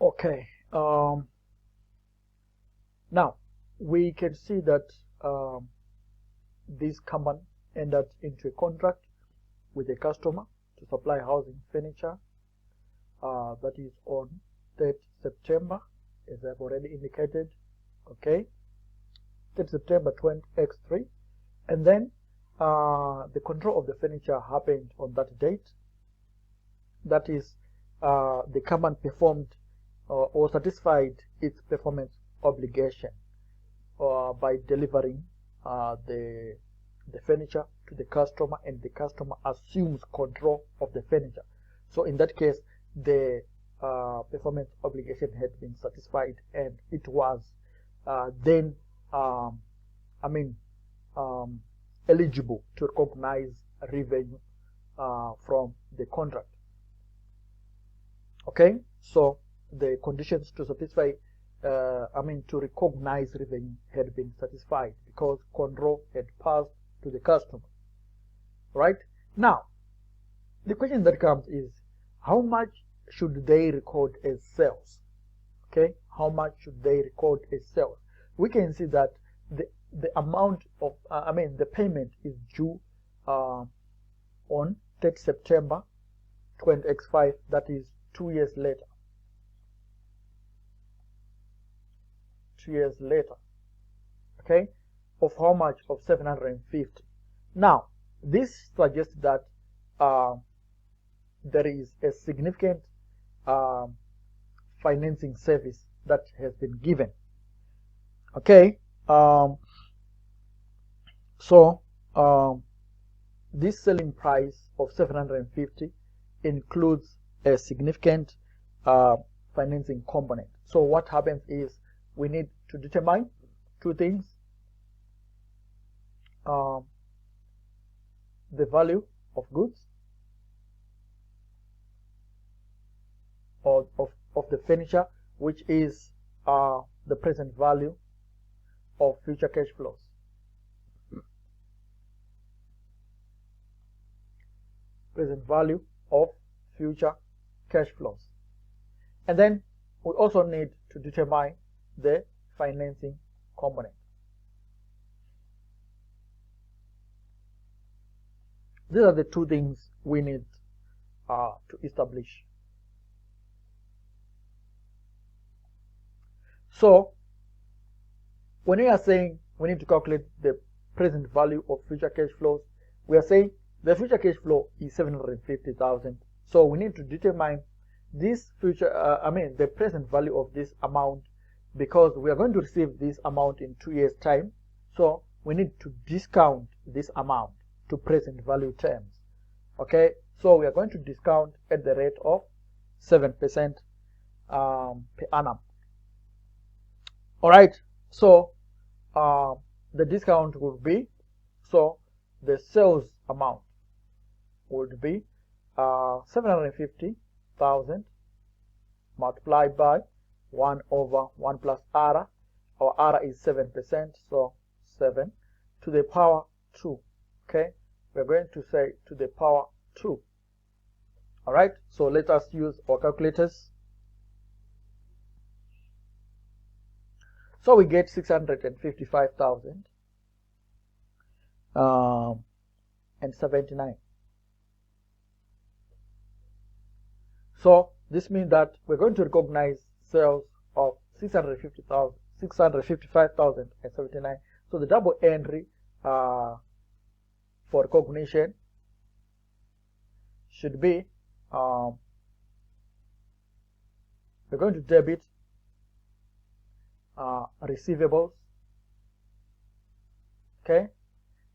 Okay. Now we can see that this company entered into a contract with a customer to supply housing furniture. That is on 3rd September, as I've already indicated. Okay, 3rd September 20x3, and then the control of the furniture happened on that date. That is, the company performed or satisfied its performance obligation by delivering the furniture to the customer, and the customer assumes control of the furniture. So in that case, the performance obligation had been satisfied, and it was then eligible to recognize revenue from the contract. Okay, so the conditions to satisfy to recognize revenue had been satisfied because control had passed to the customer. Right? Now, the question that comes is, how much should they record as sales? Okay, how much should they record as sales? We can see that the amount of the payment is due on 3rd September 20x5, that is 2 years later. 2 years later, okay, of how much? Of 750. Now, this suggests that there is a significant financing service that has been given. Okay, this selling price of 750 includes a significant financing component. So what happens is we need to determine two things: the value of goods or of the furniture, which is the present value of future cash flows. Present value of future cash flows. And then we also need to determine the financing component. These are the two things we need to establish. So when we are saying we need to calculate the present value of future cash flows, we are saying the future cash flow is 750,000. So we need to determine this future, the present value of this amount, because we are going to receive this amount in 2 years' time. So we need to discount this amount to present value terms. Okay, so we are going to discount at the rate of 7% per annum. All right, so the discount would be, so the sales amount would be 750,000 multiplied by 1 over 1 plus R. Our R is 7%, so 7 to the power 2. Okay, we're going to say to the power 2. All right, so let us use our calculators. So we get 655,000 and 79. So this means that we're going to recognize sales of 655,000 and 79. So the double entry for recognition should be we're going to debit receivables. Okay,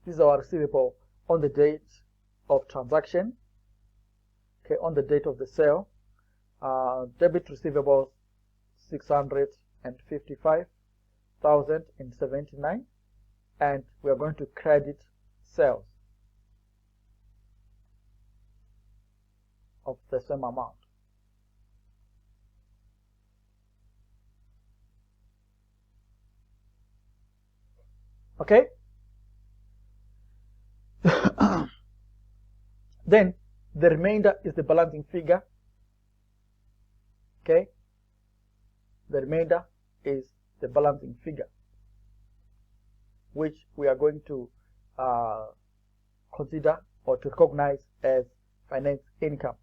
this is our receivable on the date of transaction. Okay, on the date of the sale, debit receivables 655,079, and we are going to credit sales of the same amount. Okay. Then the remainder is the balancing figure. Okay, the remainder is the balancing figure, which we are going to consider or to recognize as finance income.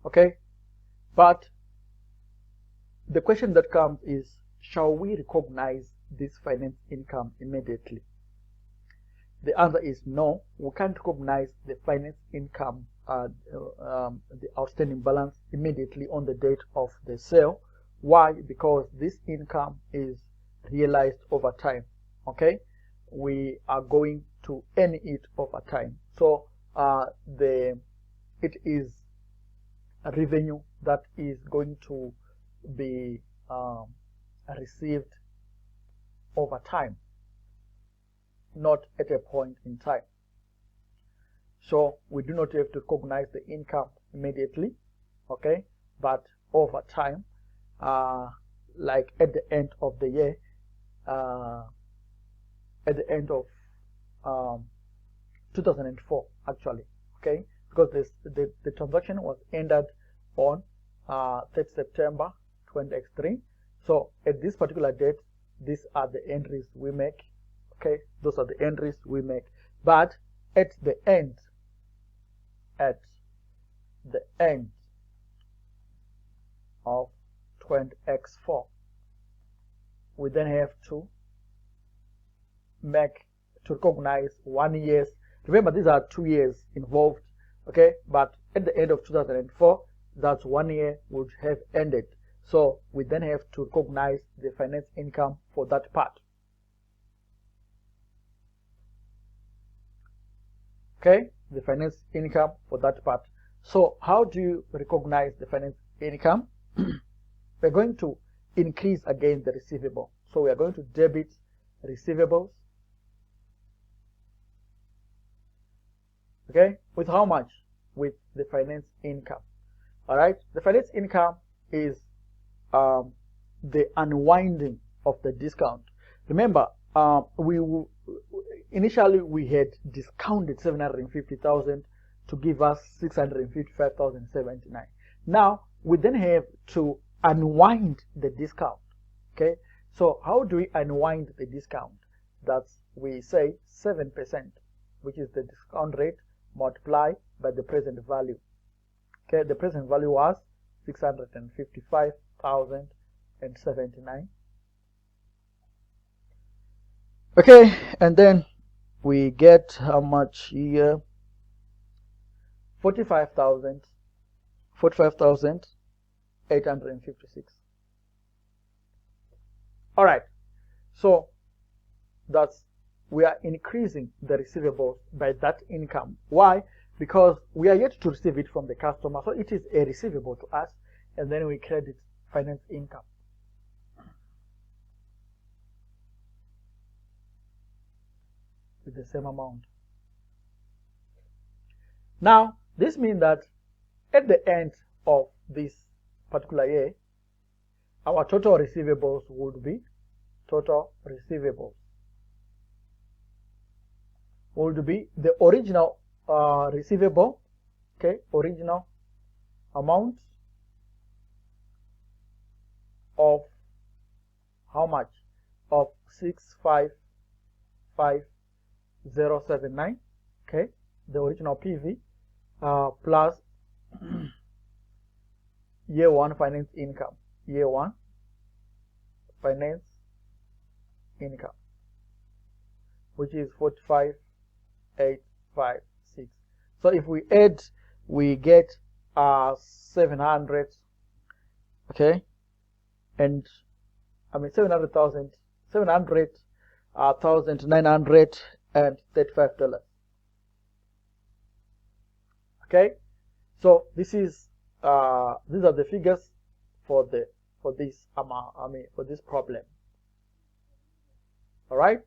Okay, but the question that comes is, shall we recognize this finance income immediately? The answer is no. We can't recognize the finance income, the outstanding balance, immediately on the date of the sale. Why? Because this income is realized over time. Okay, we are going to earn it over time. So it is a revenue that is going to be received over time, not at a point in time. So we do not have to recognize the income immediately, okay, but over time, like at the end of the year, at the end of 2004 actually, okay, because the transaction was ended on 3rd September 2023. So at this particular date, these are the entries we make. Okay, those are the entries we make. But at the end of 20x4, we then have to recognize 1 year. Remember, these are 2 years involved. Okay, but at the end of 2004, that's 1 year would have ended. So we then have to recognize the finance income for that part. Okay, the finance income for that part. So how do you recognize the finance income? We're going to increase again the receivable. So we are going to debit receivables. Okay, with how much? With the finance income. All right, the finance income is the unwinding of the discount. Remember, initially we had discounted 750,000 to give us 655,079. Now we then have to unwind the discount. Okay, so how do we unwind the discount? That's, we say 7%, which is the discount rate multiplied by the present value. Okay, the present value was 655,079. Okay, and then we get how much here? 45,856. All right, so that's, we are increasing the receivables by that income. Why? Because we are yet to receive it from the customer, so it is a receivable to us, and then we credit finance income. With the same amount. Now, this means that at the end of this particular year, our total receivables would be the original receivable, okay, original amount of how much? Of 655,079, okay, the original PV, plus year one finance income, which is 45,856. So if we add, we get 700, okay, and I mean 700,935. Okay, so this is these are the figures for this amount. I mean, for this problem. All right.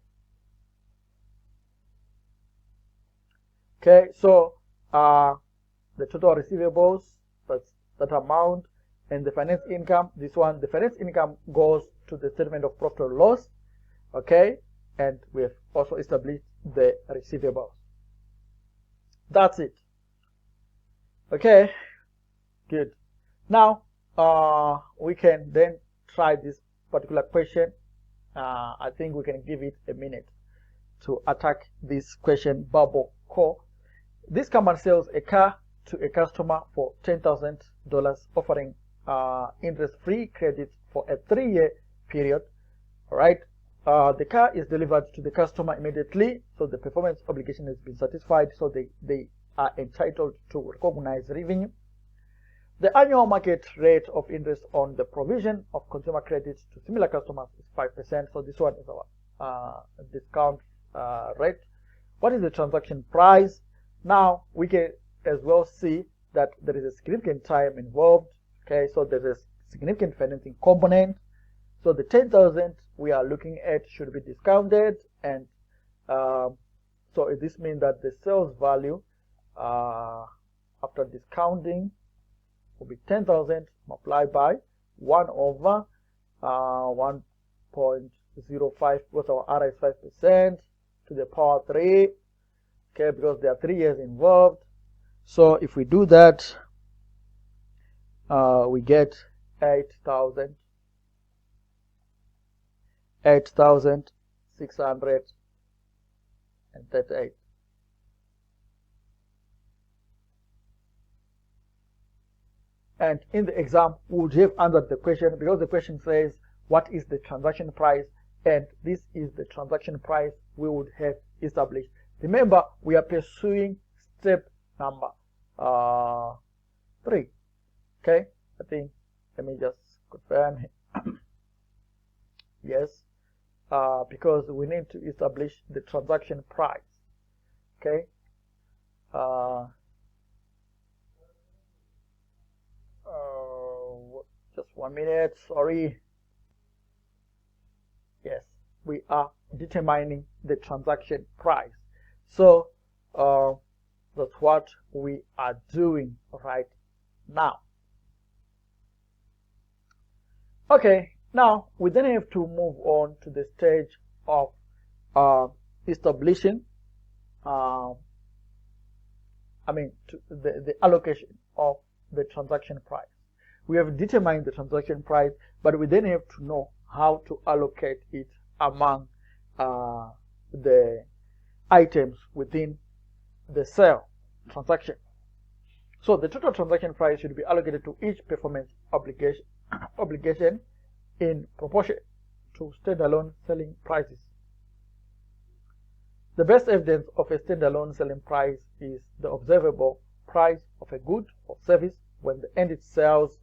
Okay, so the total receivables, that's that amount, and the finance income. This one, the finance income goes to the statement of profit or loss. Okay, and we have also established the receivables. That's it. Okay, good. Now we can then try this particular question. I think we can give it a minute to attack this question. Bubble core. This company sells a car to a customer for $10,000, offering interest-free credit for a 3-year period. All right. The car is delivered to the customer immediately, so the performance obligation has been satisfied, so they are entitled to recognize revenue. The annual market rate of interest on the provision of consumer credit to similar customers is 5%, so this one is our discount rate. What is the transaction price? Now we can as well see that there is a significant time involved. Okay, so there is a significant financing component. So the 10,000 we are looking at should be discounted, and so this means that the sales value after discounting will be 10,000 multiplied by 1 over 1.05, because our R is 5%, to the power 3. Okay, because there are 3 years involved. So if we do that, we get 8,638. And in the exam, we would have answered the question, because the question says, what is the transaction price? And this is the transaction price we would have established. Remember, we are pursuing step number 3. Okay, I think, let me just confirm. Yes, because we need to establish the transaction price. Okay, just 1 minute, sorry. Yes, we are determining the transaction price. So that's what we are doing right now. Okay, now we then have to move on to the stage of establishing, to the allocation of the transaction price. We have determined the transaction price, but we then have to know how to allocate it among the items within the sale transaction. So the total transaction price should be allocated to each performance obligation in proportion to standalone selling prices. The best evidence of a standalone selling price is the observable price of a good or service when the entity sells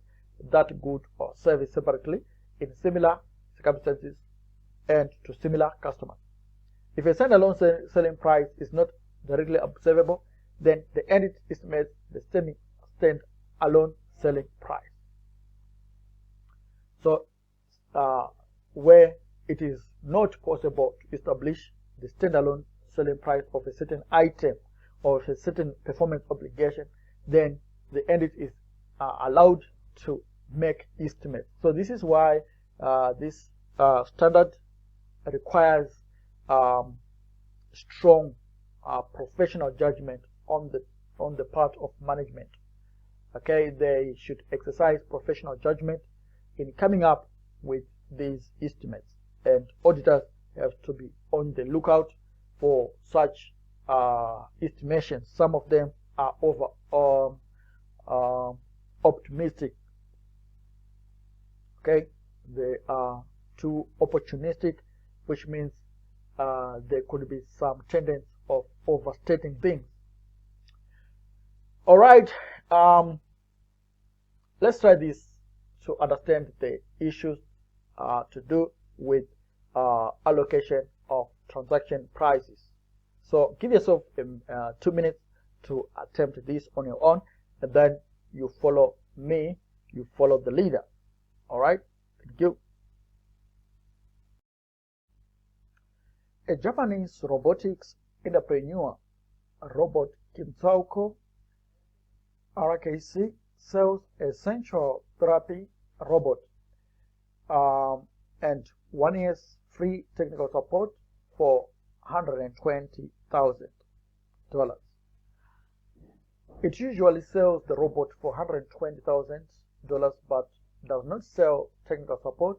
that good or service separately in similar circumstances and to similar customers. If a standalone selling price is not directly observable, then the entity estimates the stand-alone selling price. So where it is not possible to establish the standalone selling price of a certain item or of a certain performance obligation, then the entity is allowed to make estimates. So this is why this standard requires strong professional judgment on the part of management. Okay, they should exercise professional judgment in coming up with these estimates, and auditors have to be on the lookout for such estimations. Some of them are over optimistic. Okay, they are too opportunistic, which means there could be some tendency of overstating things. All right, let's try this to understand the issues to do with allocation of transaction prices. So give yourself 2 minutes to attempt this on your own, and then you follow me, you follow the leader. All right, thank you. A Japanese robotics entrepreneur, Robot Kintsuko RKC, sells a sensual therapy robot and 1 year's free technical support for $120,000. It usually sells the robot for $120,000, but does not sell technical support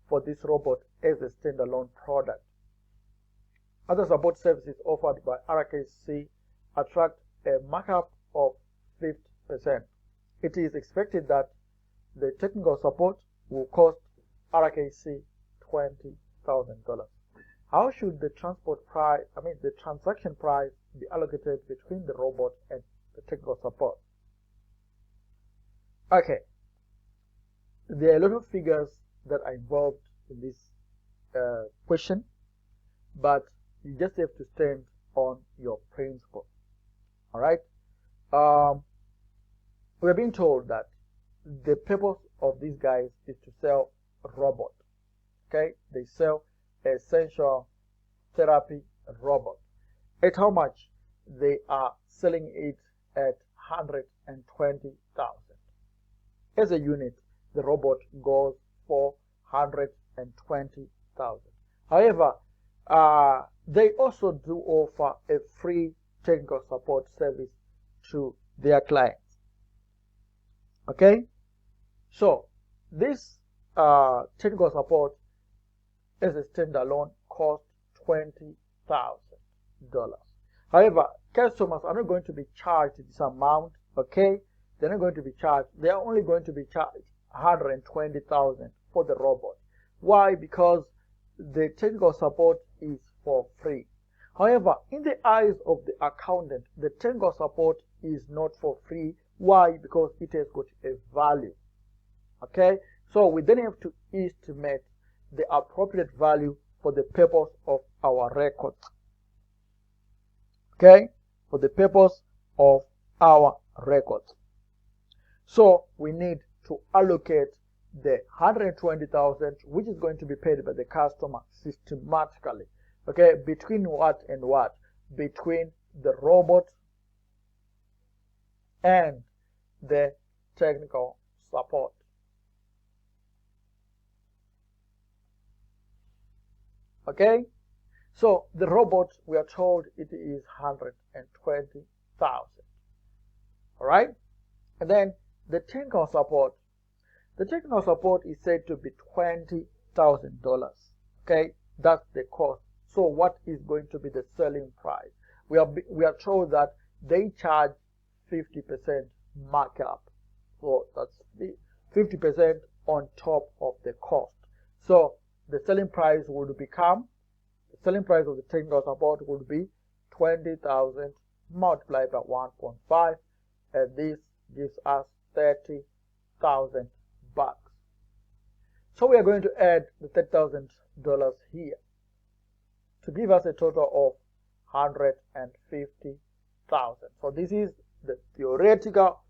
for this robot as a standalone product. Other support services offered by RKC attract a markup of 50%. It is expected that the technical support will cost RKC $20,000. How should the the transaction price be allocated between the robot and the technical support? Okay, there are a lot of figures that are involved in this question, but you just have to stand on your principle. All right. We are being told that the purpose of these guys is to sell a robot. Okay, they sell essential therapy robot. At how much? They are selling it at 120,000. As a unit, the robot goes for 120,000. However, they also do offer a free technical support service to their clients. Okay, so this technical support as a standalone costs $20,000. However, customers are not going to be charged this amount. Okay, they're not going to be charged. They are only going to be charged 120,000 for the robot. Why? Because the technical support is for free. However, in the eyes of the accountant, the technical support is not for free. Why? Because it has got a value. Okay, so we then have to estimate the appropriate value for the purpose of our records. Okay, for the purpose of our records. So we need to allocate the 120,000, which is going to be paid by the customer systematically. Okay, between what and what? Between the robot and the technical support. Okay, so the robot, we are told it is 120,000. All right, and then the technical support. The technical support is said to be $20,000. Okay, that's the cost. So what is going to be the selling price? We are told that they charge 50% markup. So that's 50% on top of the cost. So the selling price would become, the selling price of the technical support would be 20,000 multiplied by 1.5, and this gives us 30,000 bucks. So we are going to add the $30,000 here to give us a total of 150,000. So this is the theoretical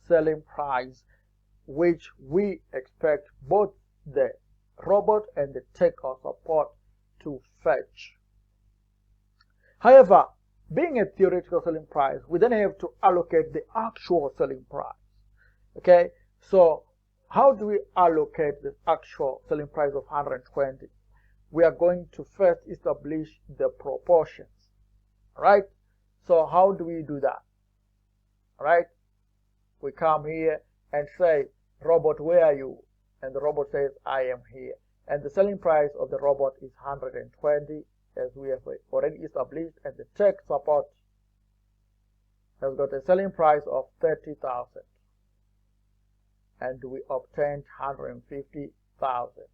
selling price which we expect both the robot and the technical support to fetch. However, being a theoretical selling price, we then have to allocate the actual selling price. Okay, so how do we allocate the actual selling price of 120? We are going to first establish the proportions. Right? So how do we do that? Right? We come here and say, robot, where are you? And the robot says, I am here. And the selling price of the robot is 120, as we have already established, and the tech support has got a selling price of 30,000. And we obtained 150,000.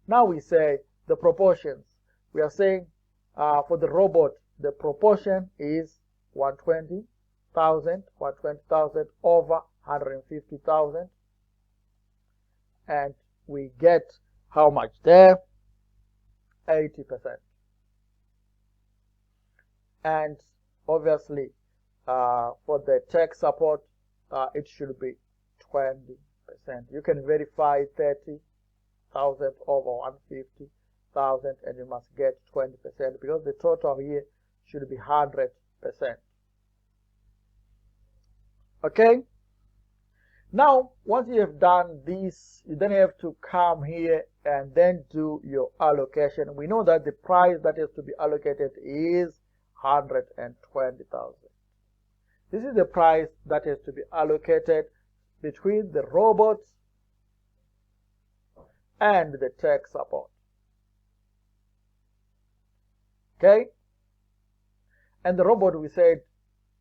Now we say the proportions. We are saying for the robot, the proportion is 120,000 over 150,000. And we get how much there? 80%. And obviously, for the tech support, it should be 20%. You can verify 30,000 over 150,000, and you must get 20% because the total here should be 100%. Okay. Now, once you have done this, you then have to come here and then do your allocation. We know that the price that is to be allocated is 120,000. This is the price that is to be allocated between the robot and the tech support. Okay? And the robot, we said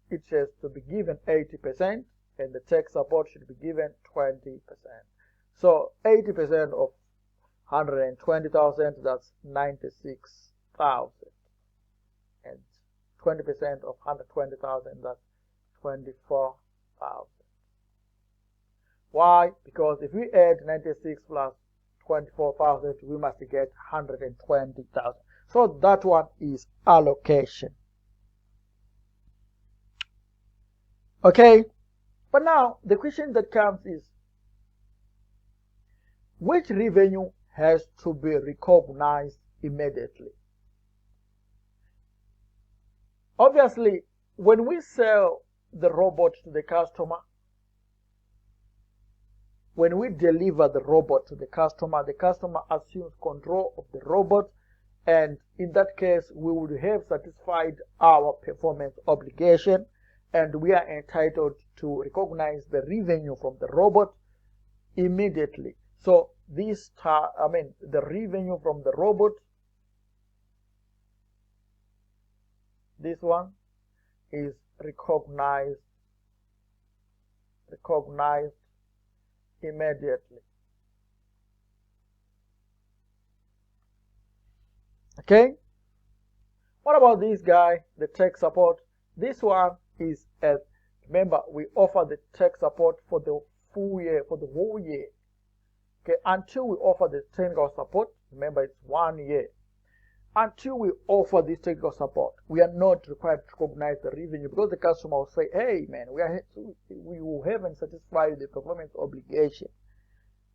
it has to be given 80%, and the tech support should be given 20%. So 80% of 120,000, that's 96,000. And 20% of 120,000, that's 24,000. Why? Because if we add 96 plus 24,000, we must get 120,000. So that one is allocation. Okay, but now the question that comes is, which revenue has to be recognized immediately? Obviously, when we sell the robot to the customer, when we deliver the robot to the customer assumes control of the robot, and in that case, we would have satisfied our performance obligation, and we are entitled to recognize the revenue from the robot immediately. So the revenue from the robot, this one is recognized immediately. Okay, what about this guy, the tech support? This one is, remember, we offer the tech support for the full year, for the whole year. Okay, until we offer the technical support, remember it's 1 year. Until we offer this technical support, we are not required to recognize the revenue, because the customer will say, hey man, we haven't satisfied the performance obligation.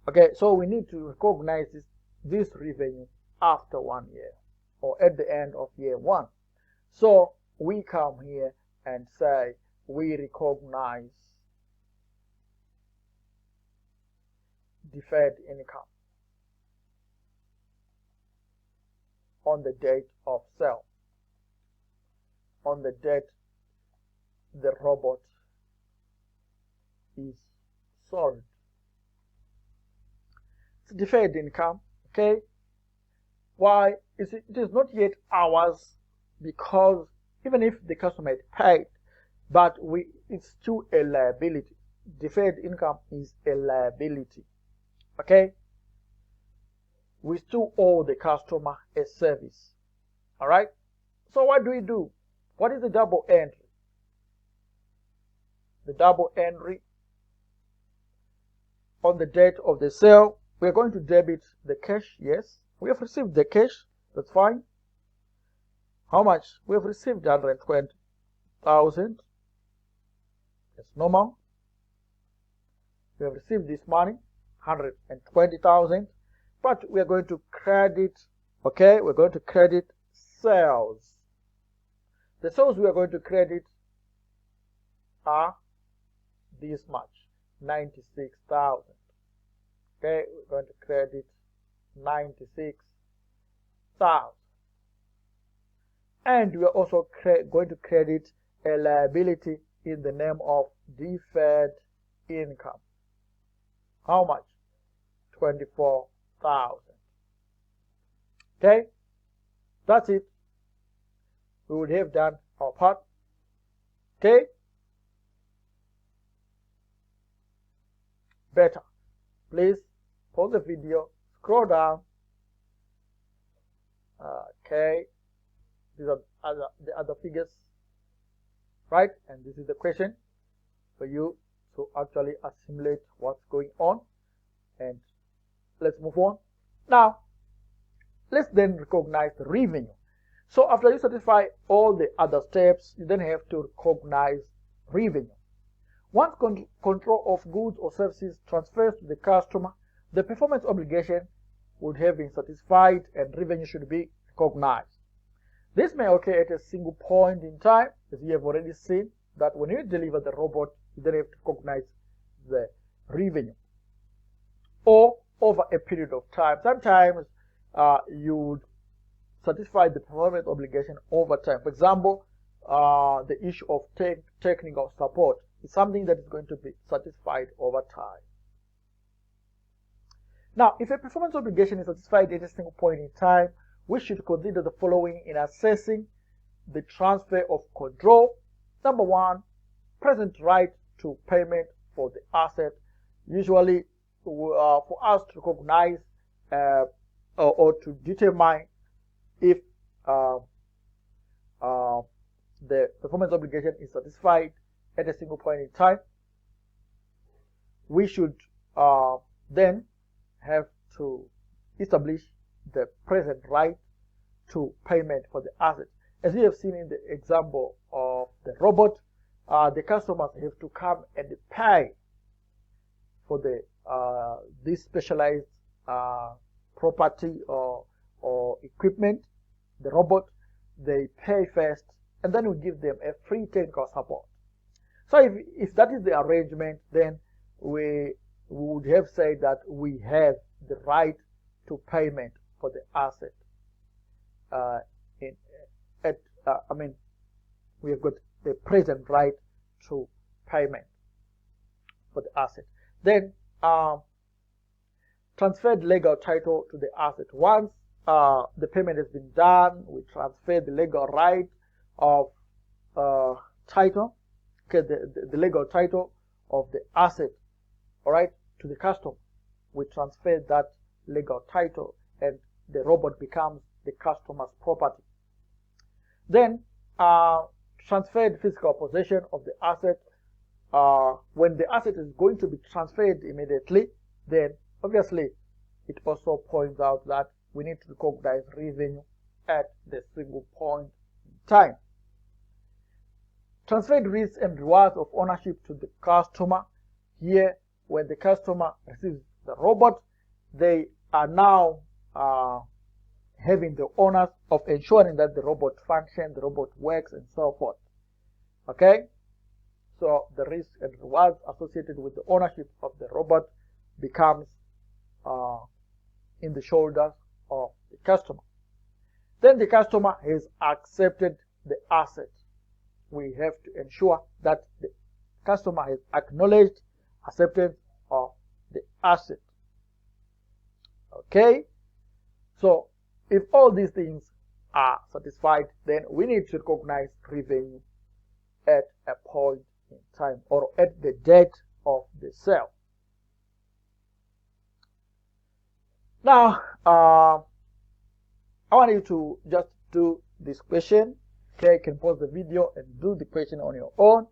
Okay, so we need to recognize this revenue after 1 year, or at the end of year 1. So we come here and say we recognize deferred income on the date of sale, on the date the robot is sold. It's deferred income. Okay, why? It is not yet ours, because even if the customer had paid, but it's still a liability. Deferred income is a liability. Okay, we still owe the customer a service. All right, so what do? What is the double entry? The double entry, on the date of the sale, we are going to debit the cash. Yes, we have received the cash, that's fine. How much? We have received 120,000. It's normal. We have received this money, 120,000, but we are going to credit, okay, we're going to credit sales. The sales we are going to credit are this much, 96,000. Okay, we're going to credit 96,000. And we are also going to credit a liability in the name of deferred income. How much? 24,000. Okay, that's it. We would have done our part. Okay, better. Please pause the video, scroll down. Okay, these are the other figures, right? And this is the question for you to actually assimilate what's going on. And let's move on. Now, let's then recognize the revenue. So after you satisfy all the other steps, you then have to recognize revenue. Once control of goods or services transfers to the customer, the performance obligation would have been satisfied and revenue should be recognized. This may occur at a single point in time, as you have already seen, that when you deliver the robot, you then have to recognize the revenue, or over a period of time. Sometimes you would satisfy the performance obligation over time. For example, the issue of technical support is something that is going to be satisfied over time. Now, if a performance obligation is satisfied at a single point in time, we should consider the following in assessing the transfer of control. Number one, present right to payment for the asset. Usually, for us to recognize or to determine if the performance obligation is satisfied at a single point in time, we should then have to establish the present right to payment for the asset. As you have seen in the example of the robot, the customers have to come and pay for the this specialized property or equipment, the robot. They pay first, and then we give them a free technical support. So if that is the arrangement, then we would have said that we have the right to payment for the asset. We have got the present right to payment for the asset. Then transferred legal title to the asset. Once the payment has been done, we transfer the legal right of title, okay, the legal title of the asset, all right, to the customer. We transfer that legal title, and the robot becomes the customer's property. Then transferred physical possession of the asset. When the asset is going to be transferred immediately, then obviously it also points out that we need to recognize revenue at the single point in time. Transferred risks and rewards of ownership to the customer. Here, when the customer receives the robot, they are now having the honors of ensuring that the robot functions, the robot works, and so forth. Okay? So the risks and rewards associated with the ownership of the robot becomes in the shoulders of the customer. Then the customer has accepted the asset. We have to ensure that the customer has acknowledged acceptance of the asset. Okay? So if all these things are satisfied, then we need to recognize revenue at a point in time or at the date of the sale. Now, I want you to just do this question. Okay, you can pause the video and do the question on your own.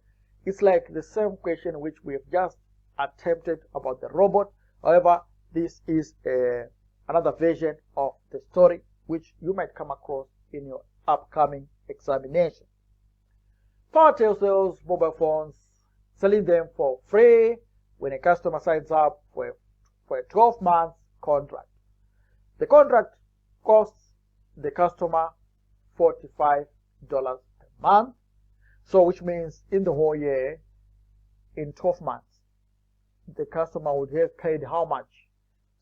It's like the same question which we have just attempted about the robot. However, this is another version of the story which you might come across in your upcoming examination. Powertel sells mobile phones, selling them for free when a customer signs up for a 12-month contract. The contract costs the customer $45 per month, so which means in the whole year, in 12 months, the customer would have paid how much?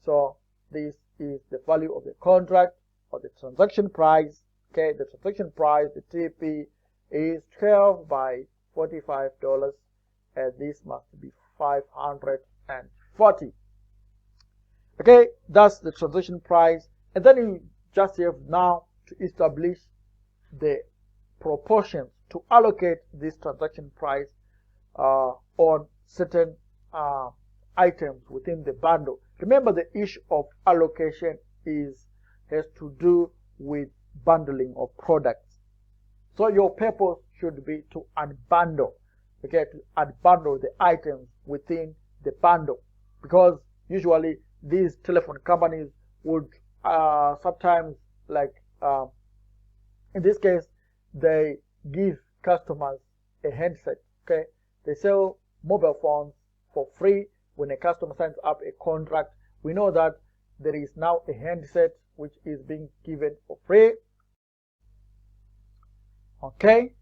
So this is the value of the contract or the transaction price. Okay, the transaction price, the TP, is 12 by $45, and this must be 540. Okay, that's the transaction price, and then you just have now to establish the proportions to allocate this transaction price on certain items within the bundle. Remember, the issue of allocation has to do with bundling of products. So your purpose should be to unbundle, okay, to unbundle the items within the bundle, because usually these telephone companies would sometimes, like in this case, they give customers a handset. Okay, they sell mobile phones for free when a customer signs up a contract. We know that there is now a handset which is being given for free. Okay,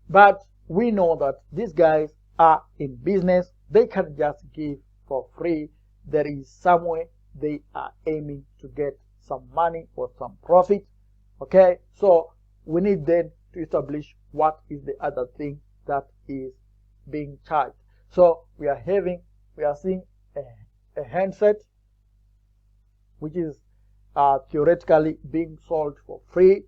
but we know that these guys are in business. They can't just give for free. There is somewhere they are aiming to get some money or some profit. Okay, so we need then to establish what is the other thing that is being charged. So we are seeing a handset, which is theoretically being sold for free.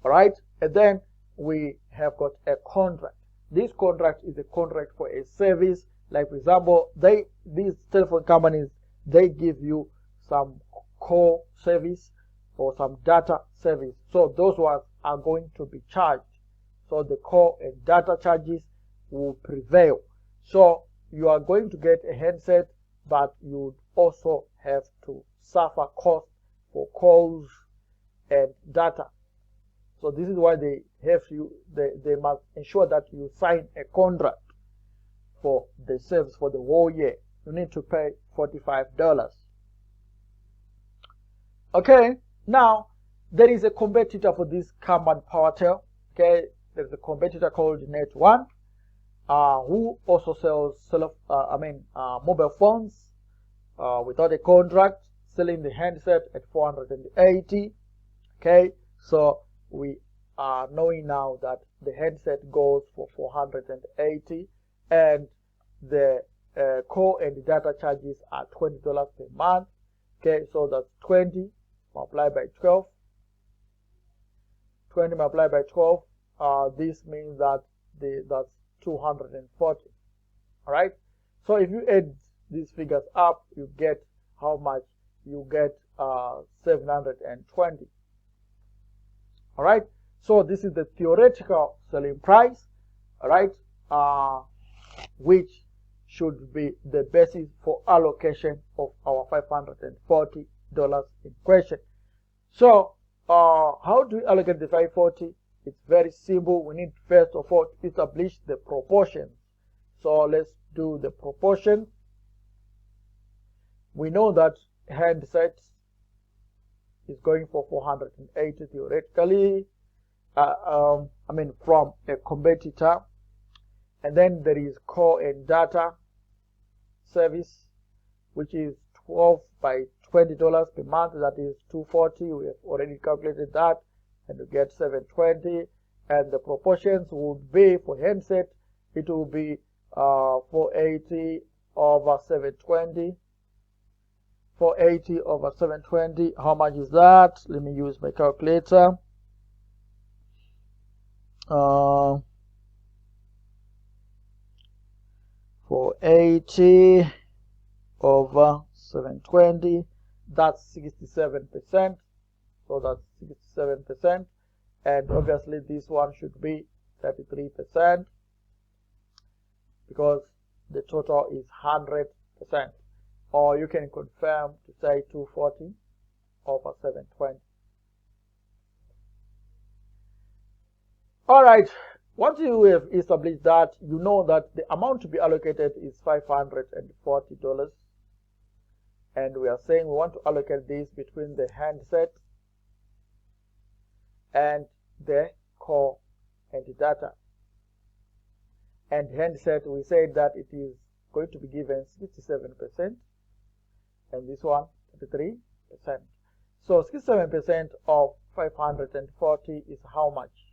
All right, and then we have got a contract. This contract is a contract for a service. Like for example, these telephone companies, they give you some call service or some data service. So those ones are going to be charged. So the call and data charges will prevail. So you are going to get a handset, but you also have to suffer costs for calls and data. So this is why they must ensure that you sign a contract for the service for the whole year. You need to pay $45. Okay, now there is a competitor for this company, PowerTel. Okay, there's a competitor called Net1, who also sells mobile phones without a contract, selling the handset at $480. Okay, so we are knowing now that the handset goes for $480, and the call and data charges are $20 per month. Okay, so that's 20 multiplied by 12. 20 multiplied by 12. This means that that's 240. All right. So if you add these figures up, you get how much? You get 720. All right. So this is the theoretical selling price. All right. Which should be the basis for allocation of our $540 in question. So how do we allocate the 540? It's very simple. We need first of all to establish the proportions. So let's do the proportions. We know that handset is going for 480 theoretically. From a competitor. And then there is call and data service, which is 12 by $20 per month. That is 240. We have already calculated that, and you get 720. And the proportions would be for handset, it will be 480 over 720. 480 over 720. How much is that? Let me use my calculator. 480 over 720, that's 67%. So that's 67%. And obviously this one should be 33%, because the total is 100%. Or you can confirm to say 240 over 720. All right. Once you have established that, you know that the amount to be allocated is $540. And we are saying we want to allocate this between the handset and the call and the data. And handset, we said that it is going to be given 67%, and this one 33%. So 67% of 540 is how much?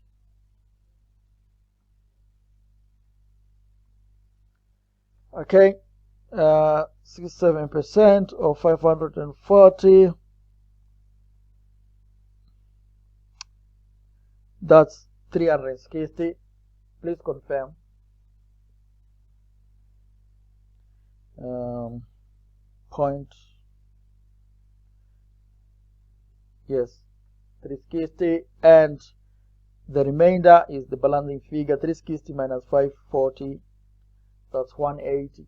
Okay, 67% of 540, that's 360. Please confirm. Yes, 360, and the remainder is the balancing figure. 360 minus 540, that's 180.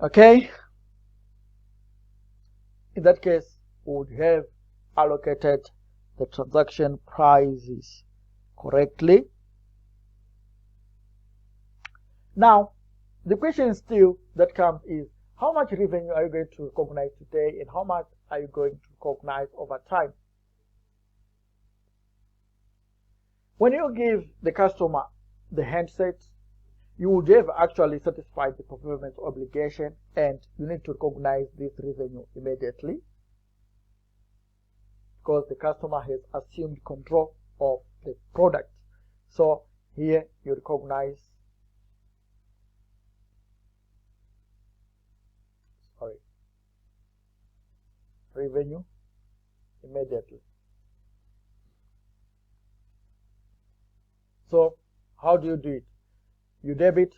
Okay, in that case, we would have allocated the transaction prices correctly. Now, the question still that comes is, how much revenue are you going to recognize today, and how much are you going to recognize over time? When you give the customer the handset, you would have actually satisfied the performance obligation, and you need to recognize this revenue immediately, because the customer has assumed control of the product. So here you recognize revenue immediately. So how do you do it? You debit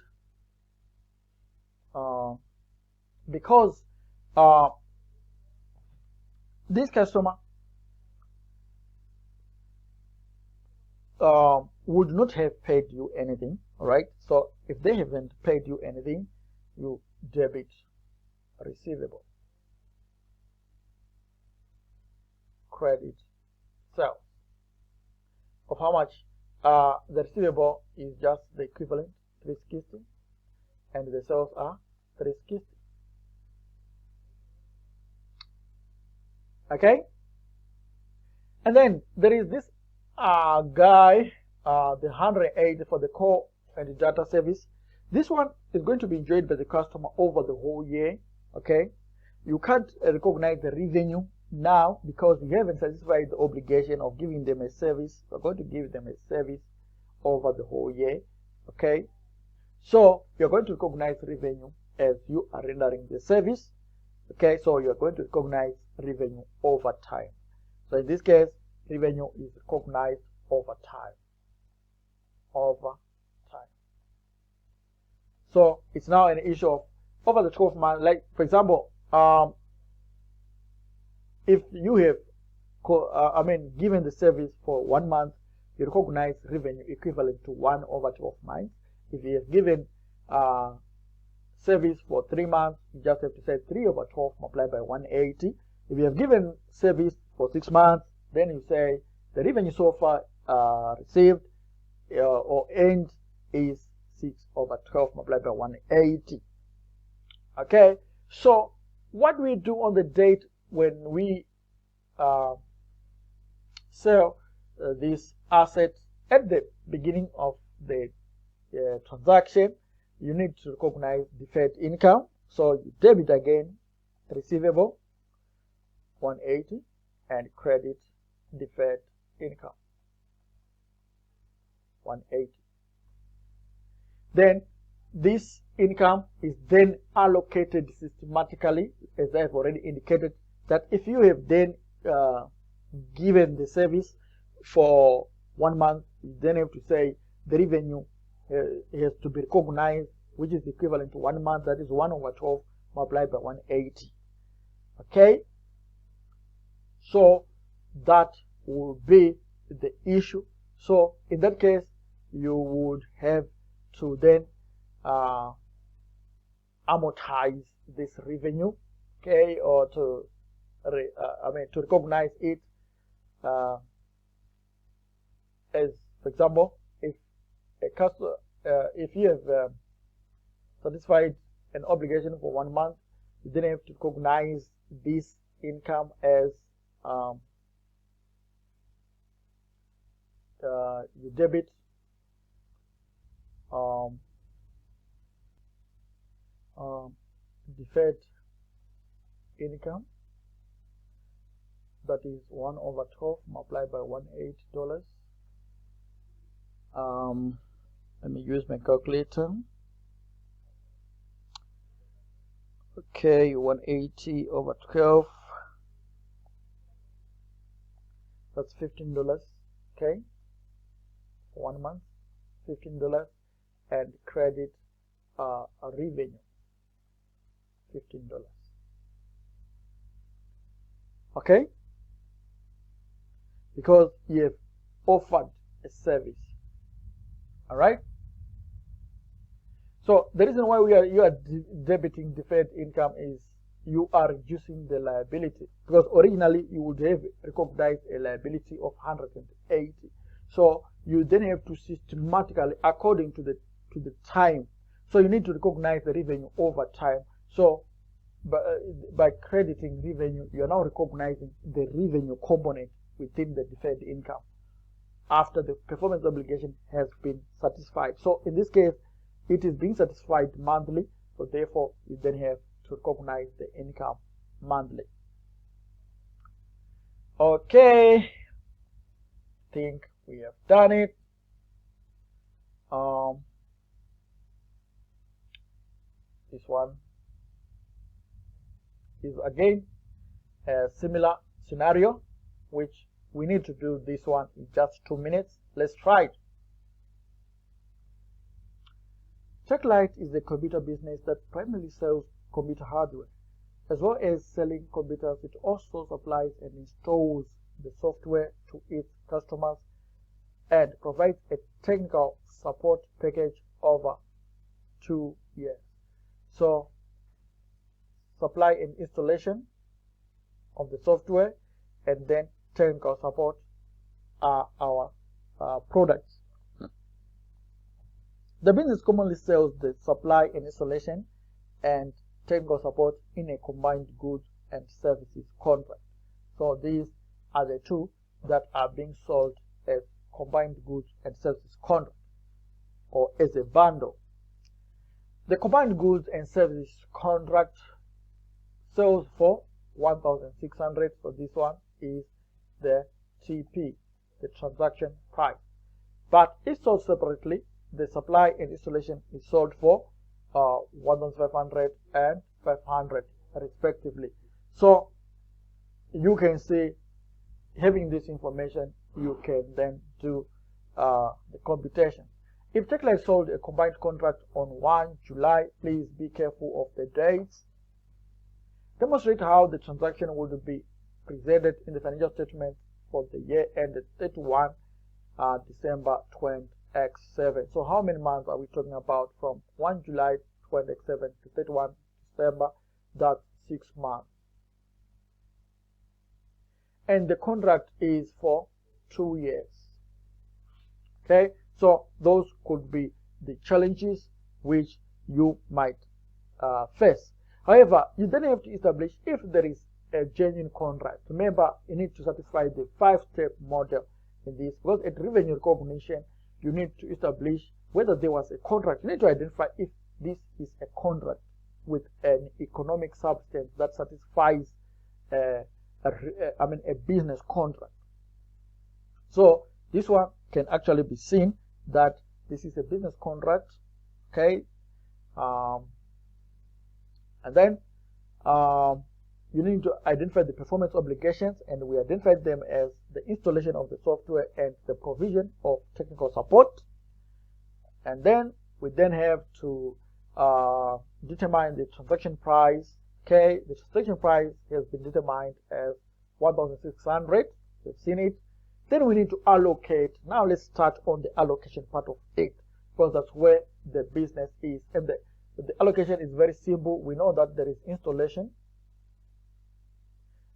because this customer would not have paid you anything, all right? So if they haven't paid you anything, you debit receivable, credit sales. Of how much? The receivable is just the equivalent, 360, and the sales are 360. Okay? And then there is this guy, the 108 for the call and the data service. This one is going to be enjoyed by the customer over the whole year. Okay? You can't recognize the revenue now because you haven't satisfied the obligation of giving them a service. We're going to give them a service over the whole year. Okay? So you're going to recognize revenue as you are rendering the service. Okay? So you're going to recognize revenue over time. So in this case, revenue is recognized over time. Over time. So it's now an issue of over the 12 months. Like for example, if you have given the service for 1 month, you recognize revenue equivalent to 1 over 12 months. If you have given service for 3 months, you just have to say 3 over 12 multiplied by 180. If you have given service for 6 months, then you say the revenue so far received or earned is 6 over 12 multiplied by 180. Okay, so what we do on the date when we sell this asset at the beginning of the transaction, you need to recognize deferred income. So you debit again receivable 180 and credit deferred income 180. Then this income is then allocated systematically, as I have already indicated, that if you have then given the service for 1 month, you then have to say the revenue has to be recognized, which is equivalent to 1 month, that is 1 over 12 multiplied by 180. Okay? So that will be the issue. So in that case, you would have to then amortize this revenue, okay, or to recognize it as, for example, if a customer, if you have satisfied an obligation for 1 month, you then have to recognize this income as you debit deferred income, that is 1 over 12 multiplied by $180. Let me use my calculator. Okay, 180 over 12, that's $15. Okay, for 1 month, $15, and credit a revenue $15. Okay, because you have offered a service. All right. So the reason why you are debiting deferred income is you are reducing the liability, because originally you would have recognized a liability of 180. So you then have to systematically, according to the time. So you need to recognize the revenue over time. So by crediting revenue, you are now recognizing the revenue component within the deferred income after the performance obligation has been satisfied. So in this case, it is being satisfied monthly, so therefore you then have to recognize the income monthly. Okay, I think we have done it. This one is again a similar scenario, which we need to do this one in just 2 minutes. Let's try it. TechLight is a computer business that primarily sells computer hardware. As well as selling computers, it also supplies and installs the software to its customers and provides a technical support package over 2 years. So, supply and installation of the software and then technical support are our products. The business commonly sells the supply and installation and technical support in a combined goods and services contract. So these are the two that are being sold as combined goods and services contract, or as a bundle. The combined goods and services contract sells for 1,600. So this one is the TP, the transaction price. But if sold separately, the supply and installation is sold for 1,500 and 500 respectively. So you can see, having this information, you can then do the computation. If TechLight sold a combined contract on 1 July, please be careful of the dates. Demonstrate how the transaction would be presented in the financial statement for the year ended 31 December 20x7. So how many months are we talking about? From 1 July 20x7 to 31 December, that's 6 months. And the contract is for 2 years. Okay, so those could be the challenges which you might face. However, you then have to establish if there is a genuine contract. Remember, you need to satisfy the 5-step model in this, because at revenue recognition, you need to establish whether there was a contract. You need to identify if this is a contract with an economic substance that satisfies a business contract. So this one can actually be seen that this is a business contract. Okay, and then you need to identify the performance obligations, and we identified them as the installation of the software and the provision of technical support. And then we then have to determine the transaction price. Okay, the transaction price has been determined as 1,600. We've seen it. Then we need to allocate. Now let's start on the allocation part of it, because that's where the business is. And the allocation is very simple. We know that there is installation,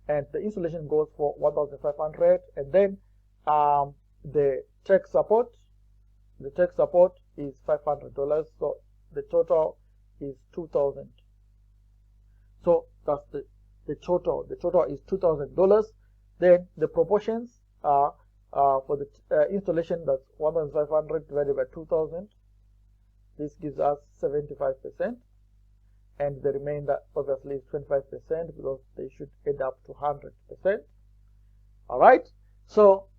and the installation goes for 1,500, and then the tech support is $500. So the total is 2,000. So that's the total. The total is $2,000. Then the proportions are for the installation, that's 1,500 divided by 2,000. This gives us 75%, and the remainder obviously is 25%, because they should add up to 100%. All right. So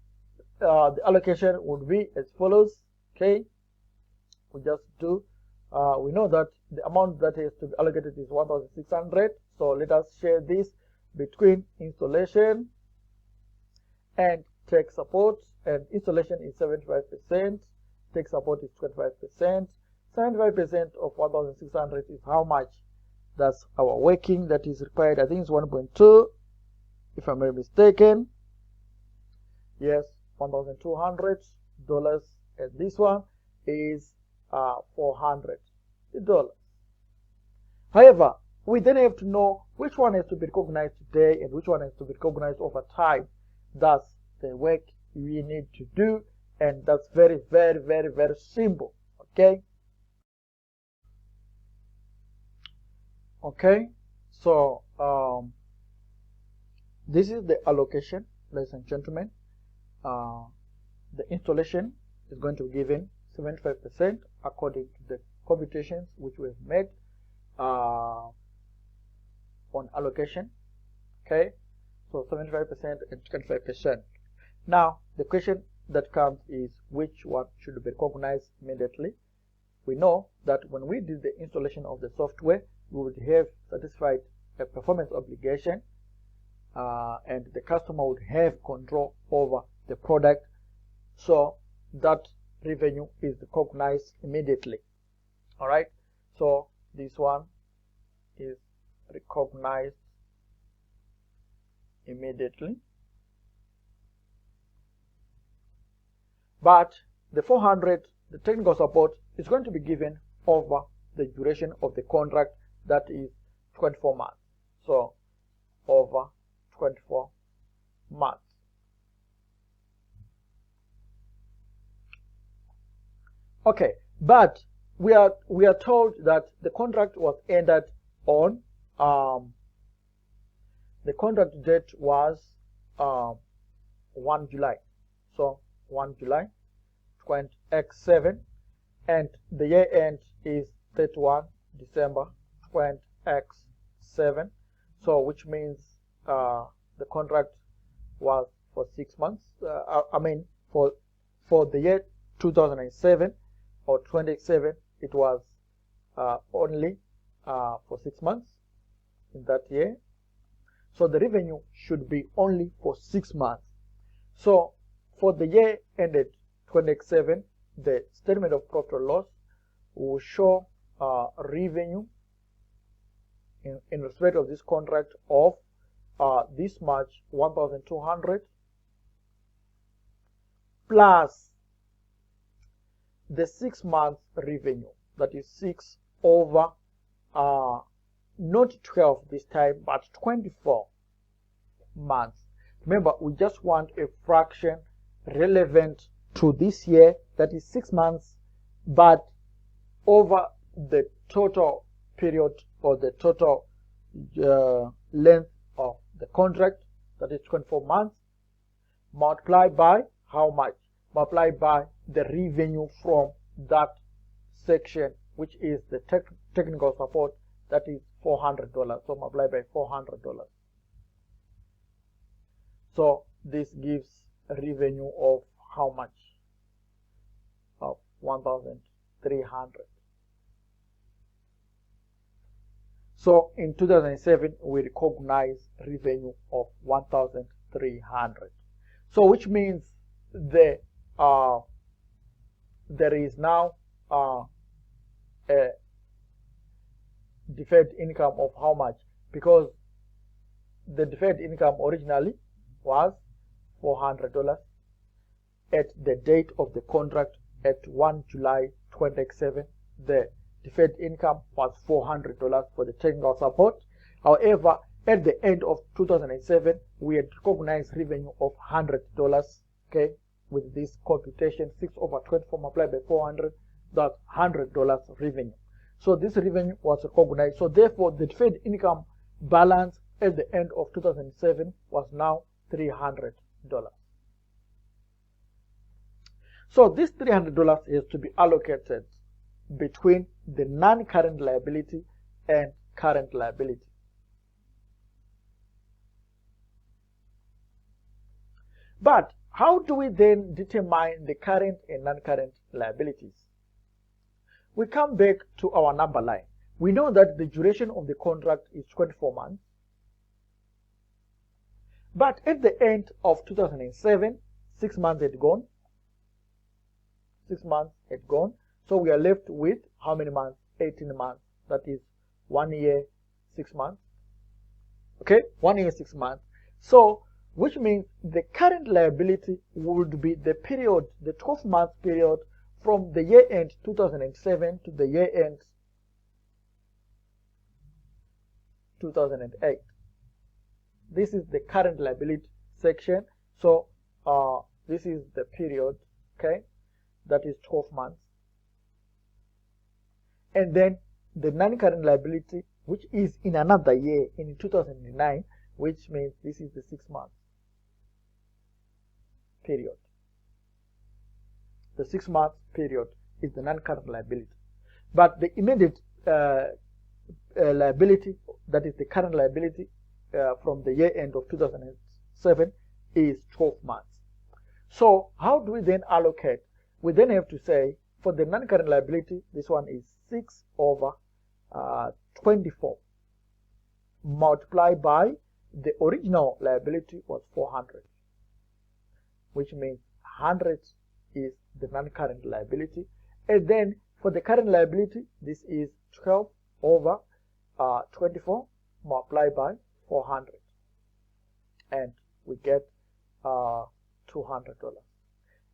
the allocation would be as follows. Okay, we just do. We know that the amount that is to be allocated is 1,600. So let us share this between installation and tech support. And installation is 75%, tech support is 25%. 75% of 1,600 is how much? That's our working that is required. I think it's 1.2, if I'm not mistaken. Yes, $1,200, and this one is $400. However, we then have to know which one has to be recognized today and which one has to be recognized over time. That's the work we need to do, and that's very, very, very, very simple. Okay. Okay, so this is the allocation, ladies and gentlemen. The installation is going to be given 75% according to the computations which we've made on allocation. Okay, so 75% and 25%. Now the question that comes is, which one should be recognized immediately? We know that when we did the installation of the software, we would have satisfied a performance obligation and the customer would have control over the product, so that revenue is recognized immediately. All right, so this one is recognized immediately. But the 400, the technical support, is going to be given over the duration of the contract, that is 24 months. So over 24 months. Okay, but we are told that the contract was ended on the contract date was 1 July. So 1 July 20x7, and the year end is 31 December 20x7. So which means the contract was for 6 months. I mean for the year 2007 or 20x7, it was only for 6 months in that year. So the revenue should be only for 6 months. So for the year ended 20x7, the statement of profit or loss will show revenue in respect of this contract of this much, 1,200, plus the 6 months revenue, that is 6 over not 12 this time, but 24 months. Remember, we just want a fraction relevant to this year, that is 6 months, but over the total period or the total length of the contract, that is 24 months, multiplied by how much? Multiplied by the revenue from that section, which is the technical support, that is $400. So multiplied by $400. So this gives a revenue of how much? Of 1,300. So in 2007, we recognize revenue of 1,300. So which means there is now a deferred income of how much? Because the deferred income originally was $400 at the date of the contract at 1 July 2007. The deferred income was $400 for the technical support. However, at the end of 2007, we had recognized revenue of $100. Okay, with this computation, 6 over 24 multiplied by 400, that's $100 revenue. So this revenue was recognized. So therefore, the deferred income balance at the end of 2007 was now $300. So this $300 is to be allocated between the non-current liability and current liability. But how do we then determine the current and non-current liabilities? We come back to our number line. We know that the duration of the contract is 24 months. But at the end of 2007, 6 months had gone. 6 months had gone. So we are left with how many months? 18 months. That is 1 year, 6 months. Okay, 1 year, 6 months. So, which means the current liability would be the period, the 12-month period from the year end 2007 to the year end 2008. This is the current liability section. So this is the period, okay, that is 12 months. And then the non-current liability, which is in another year, in 2009, which means this is the 6 months period. The 6 months period is the non-current liability. But the immediate liability, that is the current liability from the year end of 2007, is 12 months. So how do we then allocate? We then have to say, for the non-current liability, this one is 6 over 24 multiplied by the original liability was 400, which means 100 is the non-current liability. And then for the current liability, this is 12 over 24 multiplied by 400, and we get $200.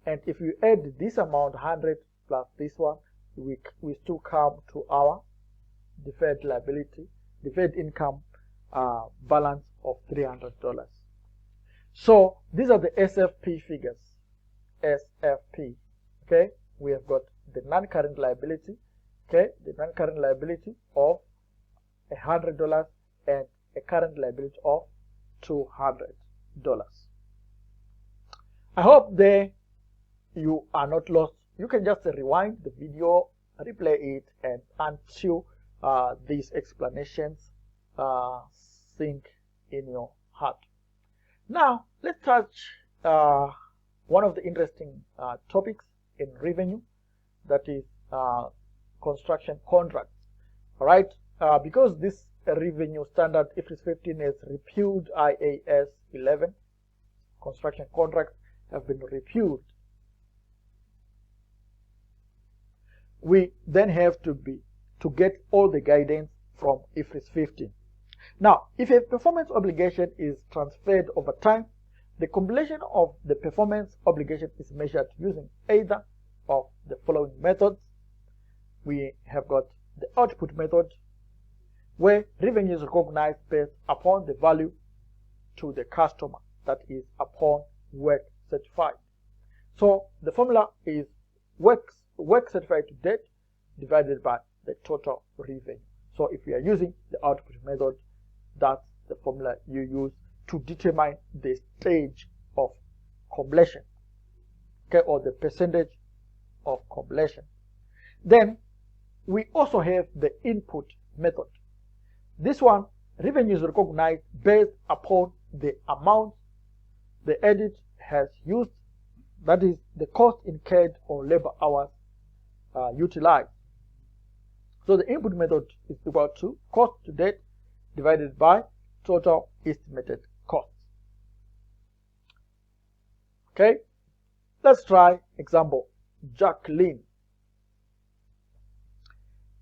And if you add this amount, 100 plus this one, we still come to our deferred income balance of $300. So these are the SFP figures. SFP. Okay, we have got the non-current liability. Okay, the non-current liability of $100 and a current liability of $200. I hope you are not lost. You can just rewind the video, replay it, and until these explanations sink in your heart. Now, let's touch one of the interesting topics in revenue, that is construction contracts. All right, because this revenue standard IFRS 15 has repealed IAS 11, construction contracts have been repealed. We then have to get all the guidance from IFRS 15. Now, if a performance obligation is transferred over time, the completion of the performance obligation is measured using either of the following methods. We have got the output method, where revenue is recognized based upon the value to the customer, that is upon work certified. So the formula is work certified to date divided by the total revenue. So if you are using the output method, that's the formula you use to determine the stage of completion, okay, or the percentage of completion. Then we also have the input method. This one, revenue is recognized based upon the amount the edit has used, that is the cost incurred or labor hours utilized. So the input method is equal to cost to date divided by total estimated costs. Okay, let's try example. Jacqueline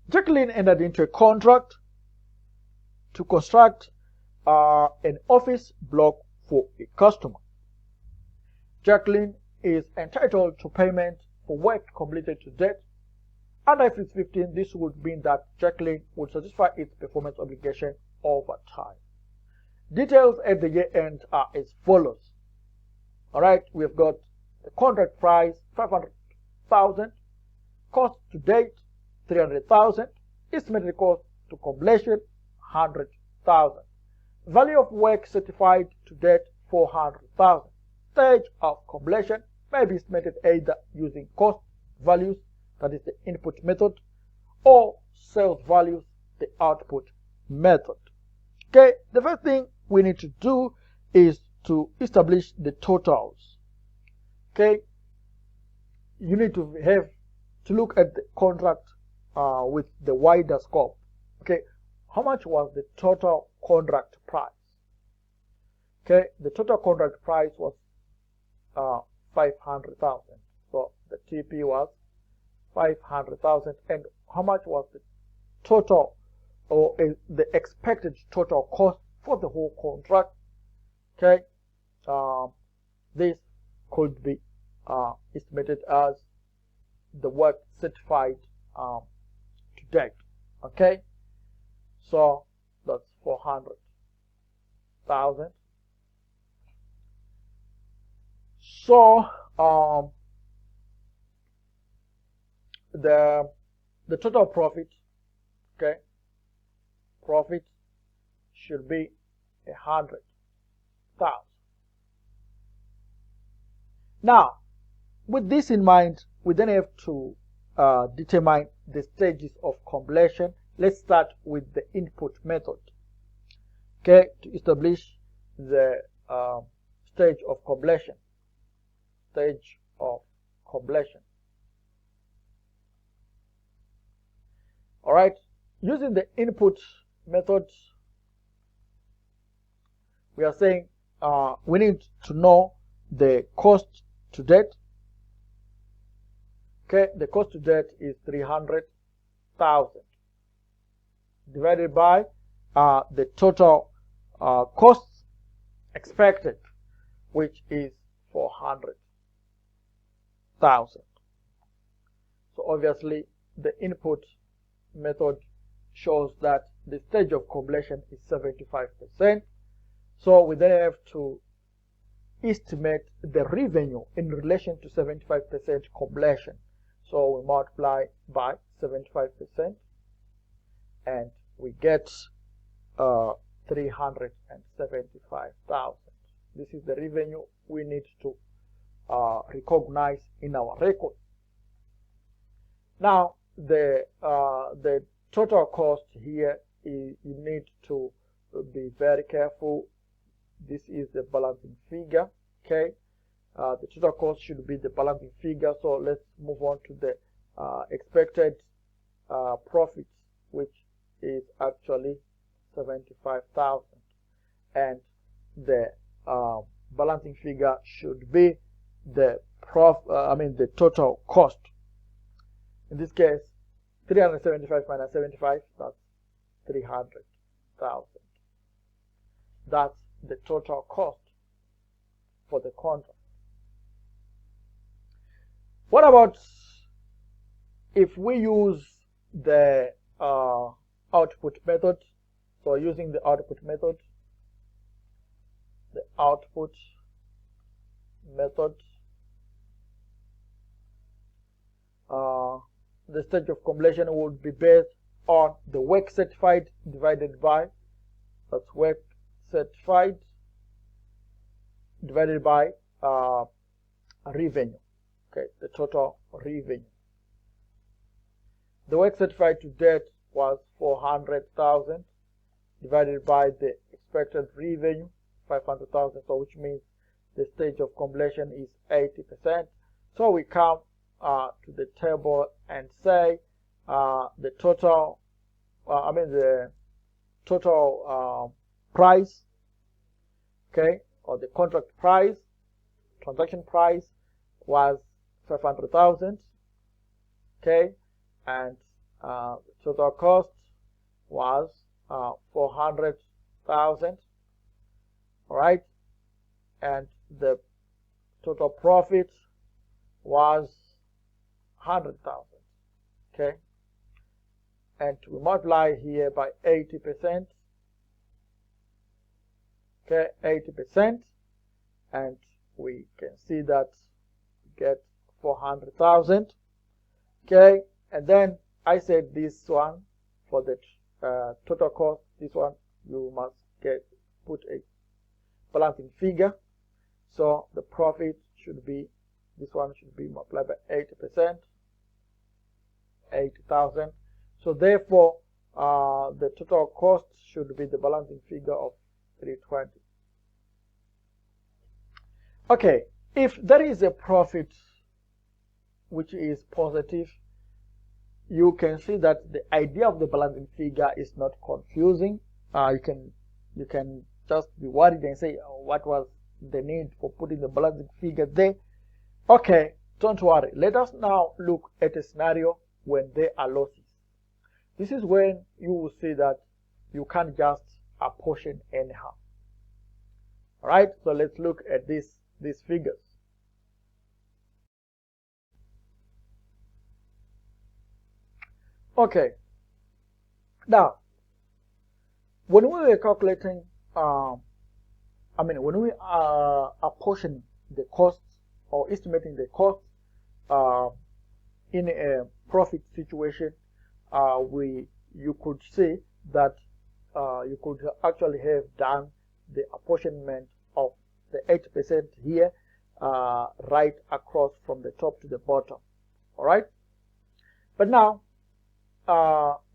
entered into a contract to construct an office block for a customer. Jacqueline is entitled to payment for work completed to date. Under IFRS 15, this would mean that Jacqueline would satisfy its performance obligation over time. Details at the year end are as follows. All right, we've got the contract price 500,000, cost to date 300,000, estimated cost to completion 100,000, value of work certified to date 400,000. Stage of completion may be estimated either using cost values, that is the input method, or sales values, the output method. Okay, the first thing we need to do is to establish the totals. Okay, you need to have to look at the contract with the wider scope. Okay, how much was the total contract price? Okay, the total contract price was 500,000. So the TP was 500,000. And how much was the total or the expected total cost for the whole contract? Okay, this could be estimated as the work certified to date. Okay, so that's 400,000. So the total profit, okay, profit should be 100,000. Now, with this in mind, we then have to determine the stages of completion. Let's start with the input method. Okay, to establish the stage of completion. Stage of completion. All right, using the input method, we are saying we need to know the cost to date. Okay, the cost to date is 300,000 divided by the total costs expected, which is 400,000. So obviously the input method shows that the stage of completion is 75%. So we then have to estimate the revenue in relation to 75% completion. So we multiply by 75% and we get 375,000. This is the revenue we need to recognize in our record. Now the total cost here is, you need to be very careful. This is the balancing figure. Okay, the total cost should be the balancing figure. So let's move on to the expected profits, which is actually 75,000, and the balancing figure should be the the total cost. In this case, 375 minus 75, that's 300,000. That's the total cost for the contract. What about if we use the output method? So using the output method, the stage of completion would be based on the work certified divided by, that's work certified divided by revenue. Okay, the total revenue. The work certified to date was 400,000 divided by the expected revenue, 500,000. So which means the stage of completion is 80%. So we come to the table and say the total, the total price, okay, or the contract price, transaction price was 500,000, okay, and the total cost was 400,000, all right, and the total profit was 100,000, okay, and we multiply here by 80%, okay, 80%, and we can see that we get 400,000, okay, and then I said this one for the total cost, this one you must put a balancing figure. So the profit should be, this one should be multiplied by 80%, 80,000. So therefore the total cost should be the balancing figure of 320. Okay, if there is a profit which is positive, you can see that the idea of the balancing figure is not confusing. You can just be worried and say, oh, what was the need for putting the balancing figure there? Okay, don't worry. Let us now look at a scenario when there are losses. This is when you will see that you can't just apportion anyhow. All right, so let's look at these figures. Okay, now when we were calculating, when we are apportioning the costs or estimating the costs in a profit situation, you could see that you could actually have done the apportionment of the 80% here right across from the top to the bottom. All right, but now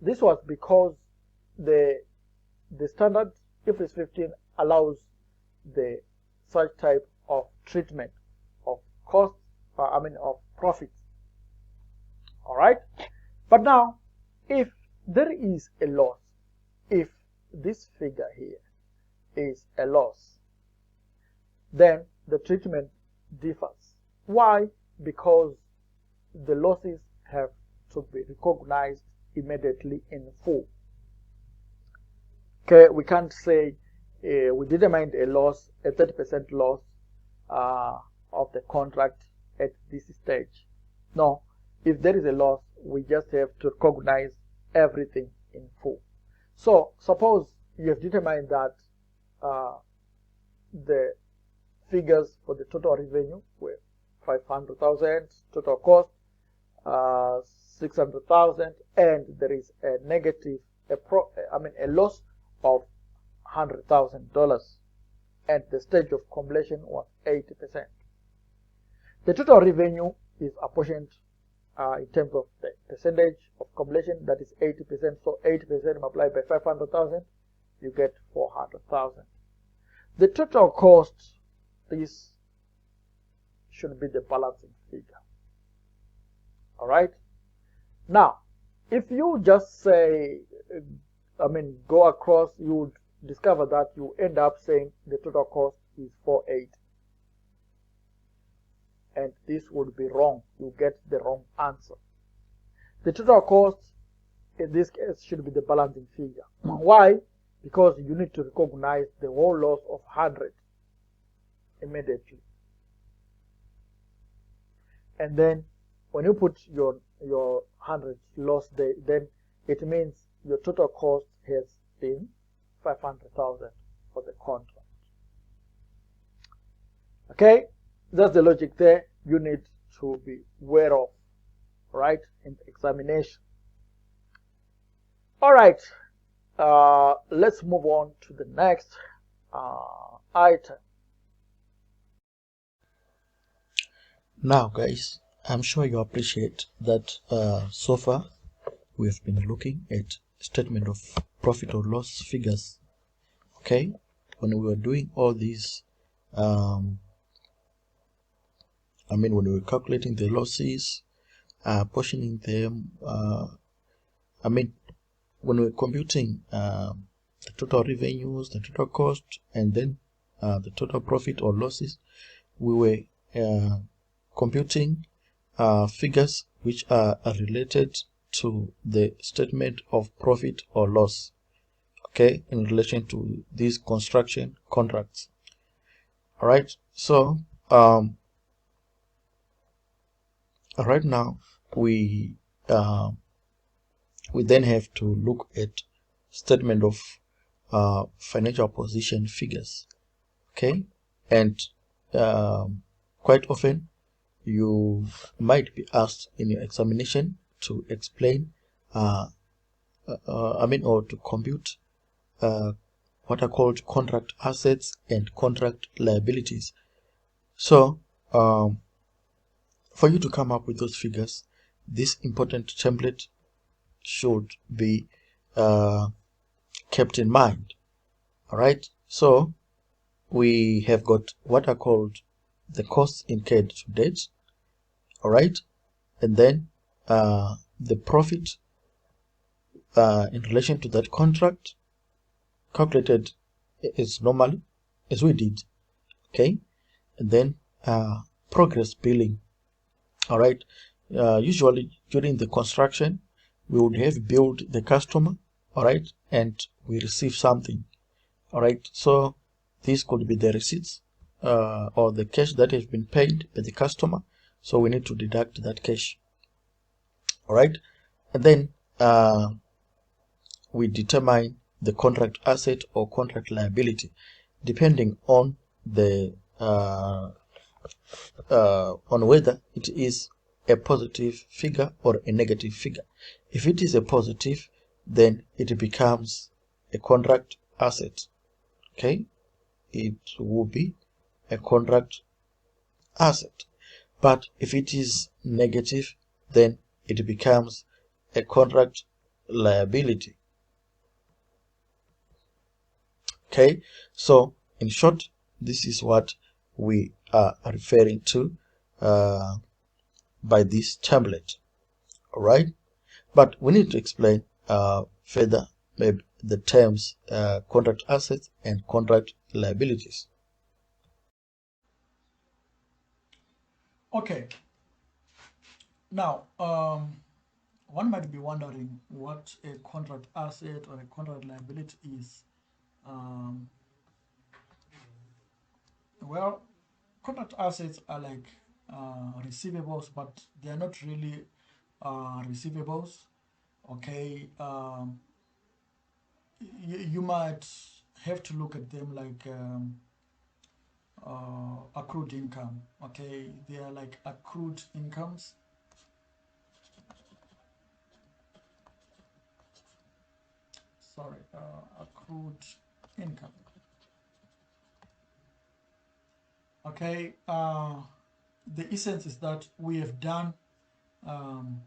this was because the standard Ifrs 15 allows the such type of treatment of costs, of profits. All right, but now if there is a loss, if this figure here is a loss, then the treatment differs. Why? Because the losses have to be recognized immediately in full. Okay, we can't say we determined a loss, a 30% loss of the contract at this stage. No, if there is a loss, we just have to recognize everything in full. So suppose you have determined that the figures for the total revenue were 500,000, total cost 600,000, and there is a negative, a loss of $100,000, and the stage of completion was 80%. The total revenue is apportioned in terms of the percentage of completion, that is 80%. So 80% multiplied by 500,000, you get 400,000. The total cost, this should be the balancing figure. All right. Now, if you just say, go across, you would discover that you end up saying the total cost is 480. And this would be wrong. You get the wrong answer. The total cost in this case should be the balancing figure. Why? Because you need to recognize the whole loss of 100 immediately. And then when you put your 100 loss there, then it means your total cost has been 500,000 for the contract. Okay, that's the logic there. You need to be aware of, right, in the examination. All right, let's move on to the next item. Now guys, I'm sure you appreciate that so far we have been looking at statement of profit or loss figures. Okay, when we were doing all these when we were calculating the losses, portioning them, when we were computing the total revenues, the total cost, and then the total profit or losses, we were computing figures which are related to the statement of profit or loss, okay, in relation to these construction contracts. All right, so right now we then have to look at statement of financial position figures, okay, and quite often you might be asked in your examination to explain or to compute what are called contract assets and contract liabilities. So for you to come up with those figures, this important template should be kept in mind. All right, so we have got what are called the costs incurred to date. All right, and then the profit in relation to that contract calculated as normally as we did. Okay, and then progress billing. All right, usually during the construction we would have billed the customer, all right, and we receive something. All right, so this could be the receipts or the cash that has been paid by the customer, so we need to deduct that cash. All right, and then we determine the contract asset or contract liability depending on the on whether it is a positive figure or a negative figure. If it is a positive, then it becomes a contract asset. Okay, it will be a contract asset. But if it is negative, then it becomes a contract liability. Okay, so in short, this is what we are referring to by this template. All right, but we need to explain further, maybe the terms contract assets and contract liabilities. Okay. Now, one might be wondering what a contract asset or a contract liability is. Um, well, contract assets are like receivables, but they are not really receivables. Okay, you might have to look at them like accrued income. Okay, they are like accrued incomes. Sorry, accrued income. Okay, the essence is that we have done um,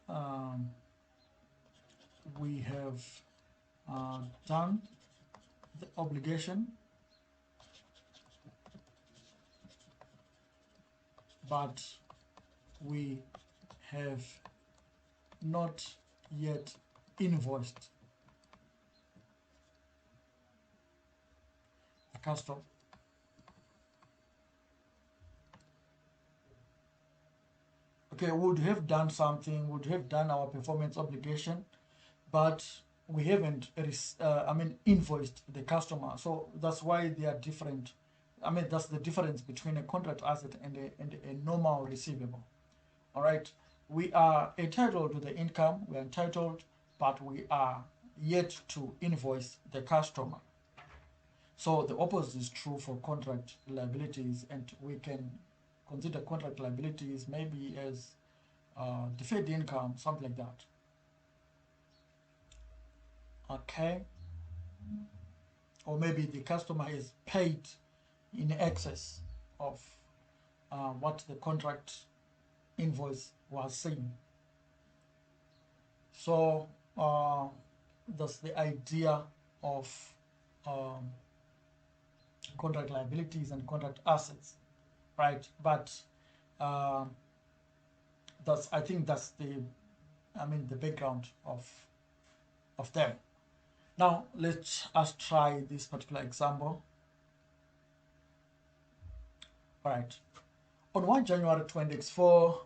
um, we have done the obligation, but we have not yet invoiced the customer. Okay, would have done something, would have done our performance obligation, but we haven't invoiced the customer. So that's why they are different. That's the difference between a contract asset and a normal receivable. All right, we are entitled to the income, we are entitled, but we are yet to invoice the customer. So the opposite is true for contract liabilities, and we can consider contract liabilities maybe as deferred income, something like that. Okay, or maybe the customer is paid in excess of what the contract invoice was saying. So that's the idea of um, contract liabilities and contract assets, right? But um, I think that's the background of them. Now let us try this particular example. All right. On 1 January 2024,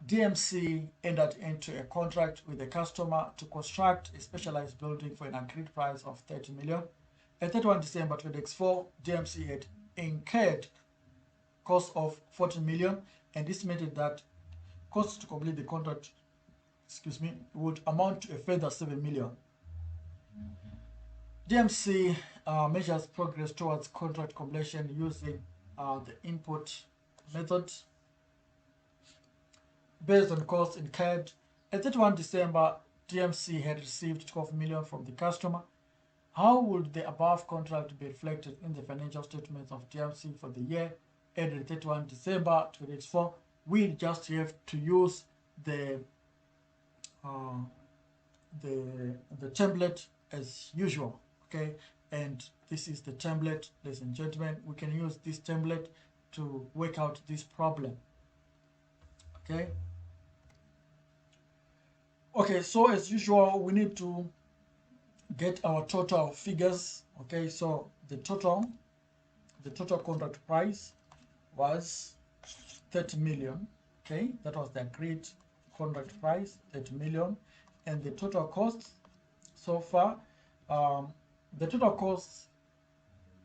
DMC entered into a contract with the customer to construct a specialized building for an agreed price of 30 million. At 31 December 2024, DMC had incurred cost of 40 million and estimated that costs to complete the contract, would amount to a further 7 million. DMC measures progress towards contract completion using the input method based on costs incurred. At 31 December, DMC had received 12 million from the customer. How would the above contract be reflected in the financial statements of DMC for the year ended 31 December 2024? We just have to use the template as usual. Okay, and this is the template, ladies and gentlemen. We can use this template to work out this problem. Okay, so as usual, we need to get our total figures. Okay, so the total contract price was 30 million. Okay, that was the agreed contract price, 30 million, and the total costs so far, the total costs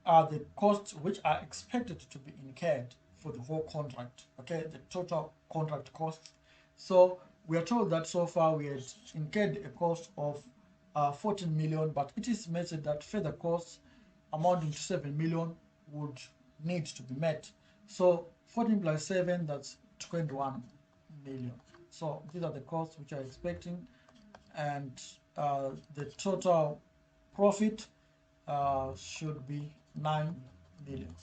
are the costs which are expected to be incurred for the whole contract. Okay, the total contract costs. So we are told that so far we had incurred a cost of 14 million, but it is estimated that further costs amounting to 7 million would need to be met. So 14 plus 7, that's 21 million. So these are the costs which are expecting, and the total profit should be 9 million.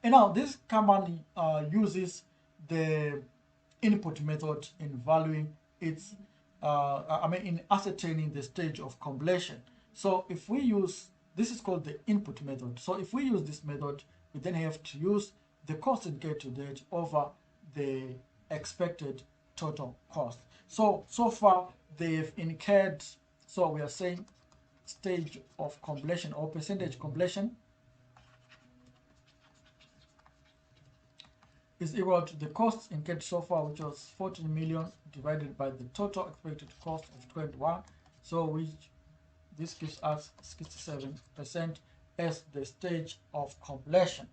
And now this company uses the input method in valuing its, in ascertaining the stage of completion. So if we use, this is called the input method. So if we use this method, we then have to use the cost incurred to date over the expected total cost. So far they've incurred So we are saying stage of completion or percentage completion is equal to the costs incurred so far, which was 14 million, divided by the total expected cost of 21. So this gives us 67% as the stage of completion.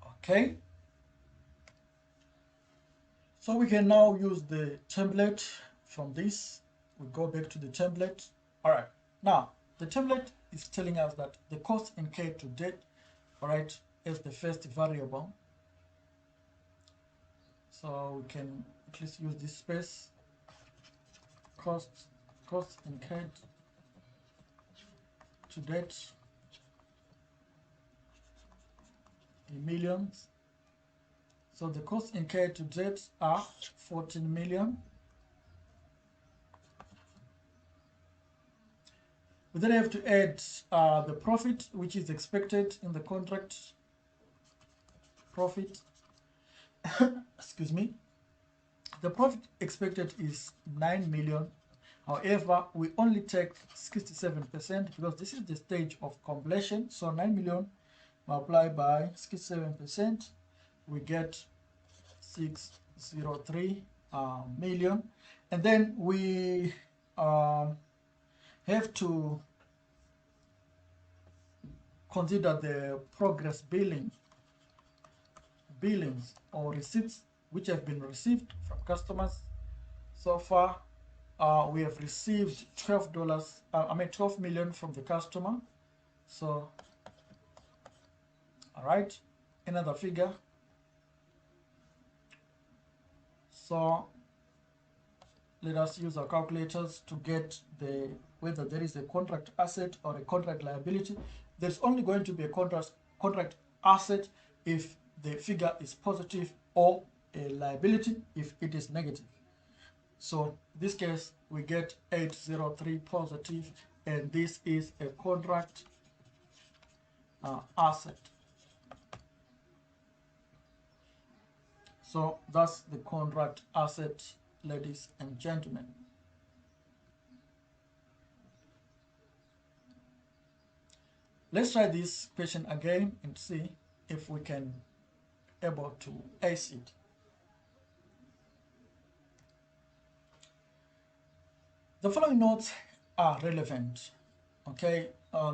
Okay. So we can now use the template from this. We go back to the template. All right. Now, the template is telling us that the cost incurred to date, all right, as the first variable. So we can at least use this space. Costs incurred to date in millions. So the costs incurred to date are 14 million. We then have to add the profit, which is expected in the contract. Profit, excuse me. The profit expected is 9 million. However, we only take 67% because this is the stage of completion. So 9 million multiplied by 67%, we get 603 million. And then we have to consider the progress billings or receipts which have been received from customers. So far, we have received $12 million from the customer. So, all right, another figure. So let us use our calculators to get whether there is a contract asset or a contract liability. There's only going to be a contract asset if the figure is positive, or a liability if it is negative. So in this case, we get 803 positive, and this is a contract asset. So that's the contract asset, ladies and gentlemen. Let's try this question again and see if we can able to ace it. The following notes are relevant. Okay,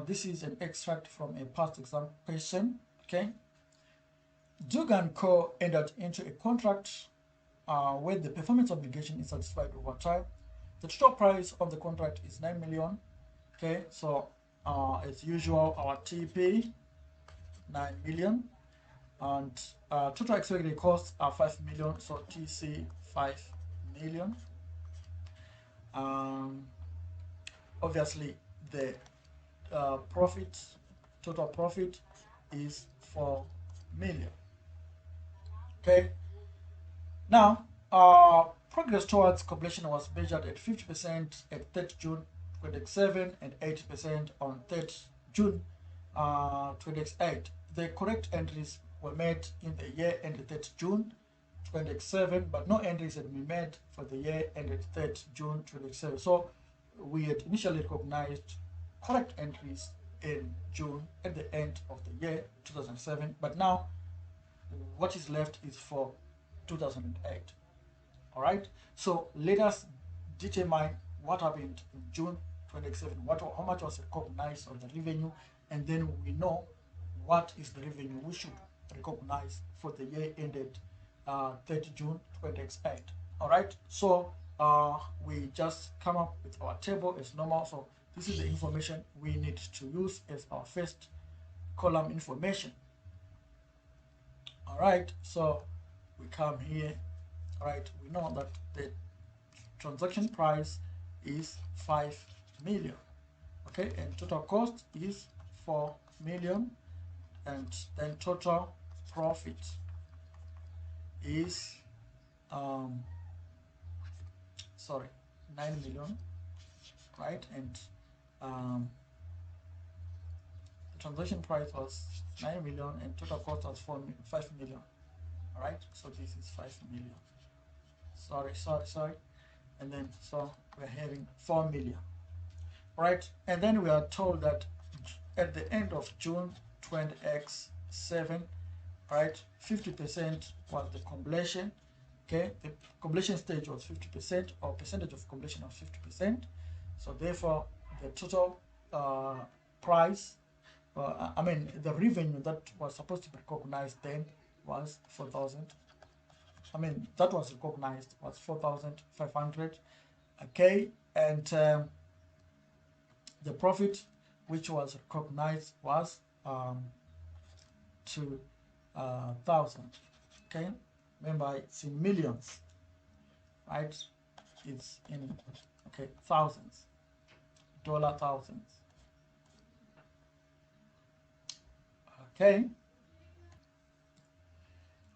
this is an extract from a past exam question. Okay, Zug & Co. entered into a contract where the performance obligation is satisfied over time. The total price of the contract is 9 million. Okay, so as usual, our TP 9 million, and total expected costs are 5 million, so TC 5 million. Obviously, the total profit is 4 million. Okay. Now, progress towards completion was measured at 50% at 30 June 2027 and 80% on 30 June 2028. The correct entries were made in the year ended 30 June 2027, but no entries had been made for the year ended 30 June 2027. So we had initially recognized correct entries in June at the end of the year 2007, but now what is left is for 2008. All right, so let us determine what happened in June 2007, how much was recognized of the revenue, and then we know what is the revenue we should recognize for the year ended 30 June 2008. All right, so we just come up with our table as normal. So this is the information we need to use as our first column information. All right, so we come here. All right, we know that the transaction price is 5 million. Okay, and total cost is 4 million, and then total profit is 9 million, right? And the transaction price was 9 million and total cost was 5 million. All right, so this is 5 million. Sorry. and then so we're having 4 million, right? And then we are told that at the end of June 20x7, right, 50% was the completion. Okay, the completion stage was 50%, or percentage of completion was 50%. So therefore, the total price, I mean, the revenue that was supposed to be recognized then was 4,000. I mean, that was recognized was 4,500. Okay, and the profit which was recognized was 2,000. Okay, remember it's in millions, right? It's in thousands, dollar thousands. Okay,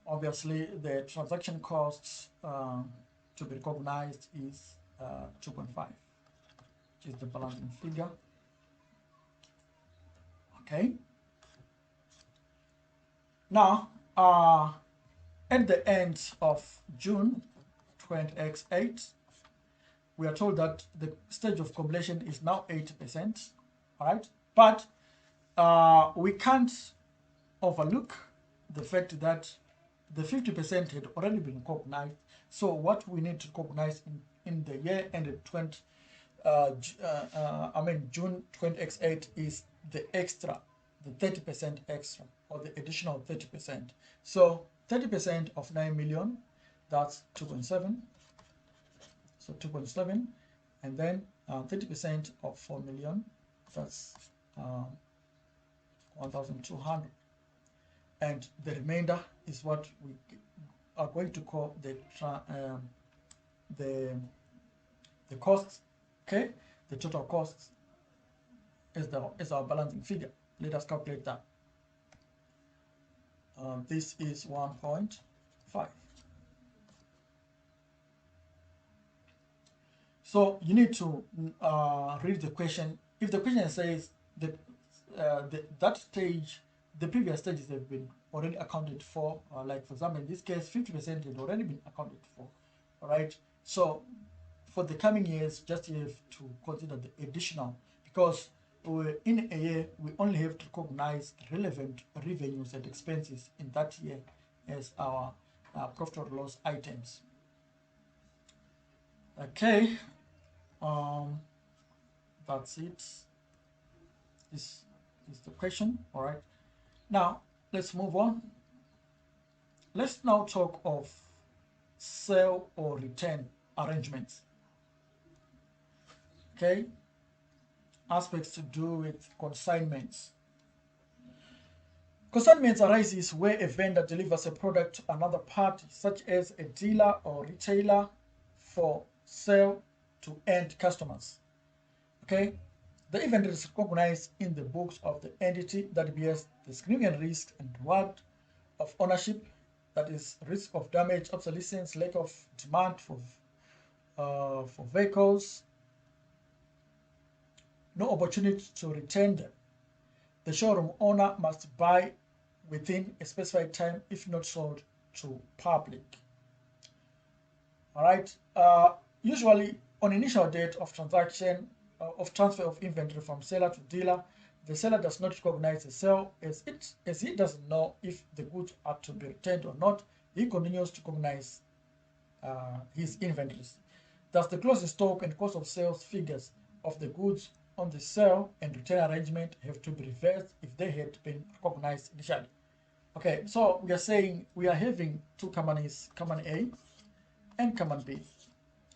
obviously the transaction costs to be recognized is 2.5, which is the balancing figure. Okay, now at the end of June 20x8, we are told that the stage of completion is now 80%, right? But we can't overlook the fact that the 50% had already been recognized. So what we need to recognize in the year ended June 20x8 is the extra, the 30% extra, or the additional 30%. So 30% of 9 million, that's 2.7. So 2.7, and then 30% of 4 million, that's 1,200. And the remainder is what we are going to call the costs. Okay, the total costs is our balancing figure. Let us calculate that. This is 1.5. So you need to read the question. If the question says that stage, the previous stages have been already accounted for, like for example in this case 50% had already been accounted for, all right? So for the coming years, just you have to consider the additional, because in a year we only have to recognize relevant revenues and expenses in that year as our profit or loss items. Okay, that's it. This is the question. All right, now let's move on. Let's now talk of sell or return arrangements. Okay, aspects to do with consignments. Consignments arises where a vendor delivers a product to another party, such as a dealer or retailer, for sale to end customers. Okay, the event is recognized in the books of the entity that bears the significant risk and reward of ownership, that is risk of damage, obsolescence, lack of demand for vehicles, no opportunity to return them. The showroom owner must buy within a specified time if not sold to public. All right. Usually on initial date of transaction of transfer of inventory from seller to dealer, the seller does not recognize the sale as he doesn't know if the goods are to be returned or not. He continues to recognize his inventories. Thus, the closing stock and cost of sales figures of the goods on the sale and return arrangement have to be reversed if they had been recognized initially. Okay, so we are saying we are having two companies, company A and company B.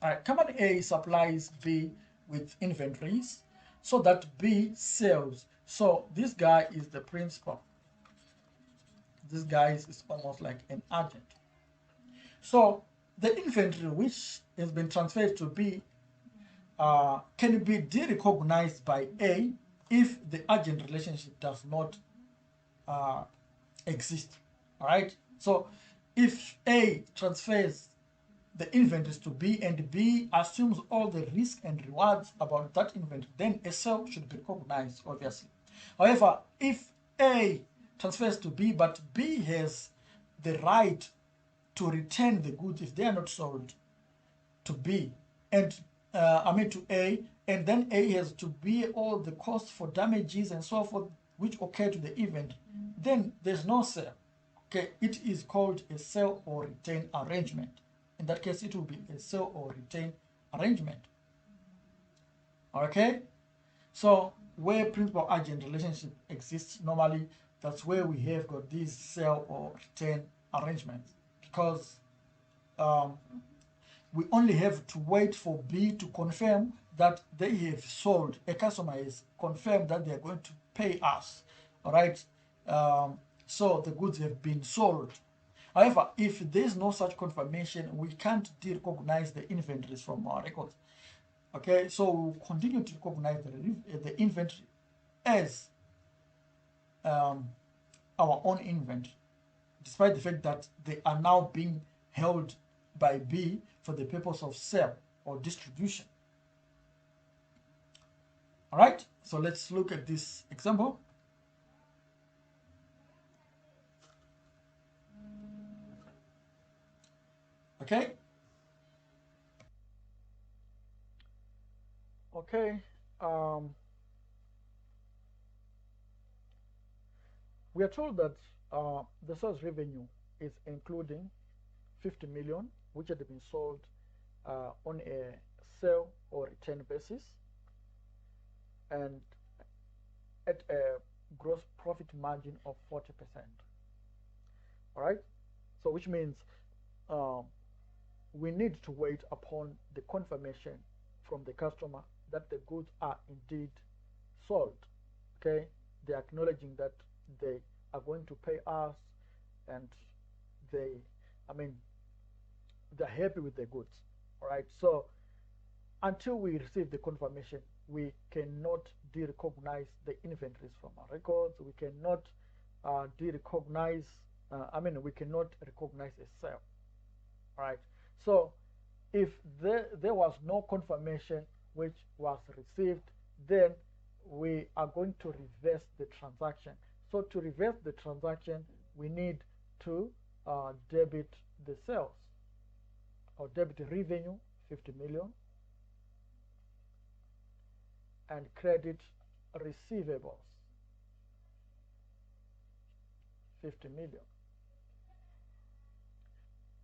All right, company A supplies B with inventories so that B sells. So this guy is the principal. This guy is almost like an agent. So the inventory which has been transferred to B can be derecognized by A if the agent relationship does not exist. All right. So if A transfers the inventories to B and B assumes all the risk and rewards about that inventory, then a sale should be recognized, obviously. However, if A transfers to B but B has the right to return the goods if they are not sold to B, and to A, and then A has to bear all the costs for damages and so forth which occur to the event, then there's no sale. Okay, it is called a sell or retain arrangement. In that case, it will be a sell or retain arrangement. Okay, so where principal agent relationship exists normally, that's where we have got these sell or retain arrangements, because um, we only have to wait for B to confirm that they have sold. A customer has confirmed that they are going to pay us. All right. So the goods have been sold. However, if there's no such confirmation, we can't recognize the inventories from our records. Okay, so we'll continue to recognize the inventory as our own inventory, despite the fact that they are now being held by B for the purpose of sale or distribution. All right, so let's look at this example. Okay. Okay. We are told that the sales revenue is including 50 million, which had been sold on a sale or return basis, and at a gross profit margin of 40%. All right, so which means um, we need to wait upon the confirmation from the customer that the goods are indeed sold. Okay, they're acknowledging that they are going to pay us, and they, I mean, they're happy with the goods. All right, so until we receive the confirmation, we cannot derecognize the inventories from our records. We cannot derecognize, we cannot recognize a sale. All right, so if there was no confirmation which was received, then we are going to reverse the transaction. So to reverse the transaction, we need to debit the sales, or debit revenue 50 million, and credit receivables 50 million.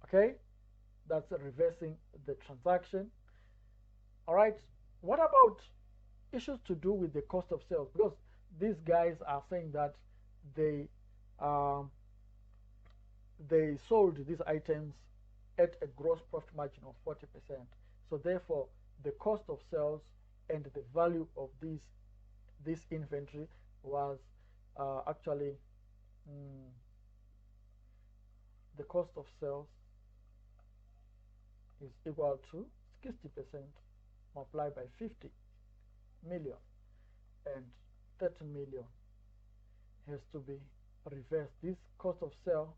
Okay, that's reversing the transaction. All right, what about issues to do with the cost of sales? Because these guys are saying that they um, they sold these items at a gross profit margin of 40%. So therefore, the cost of sales and the value of this inventory was actually mm, the cost of sales is equal to 60% multiplied by 50 million, and 30 million has to be reversed. This cost of sale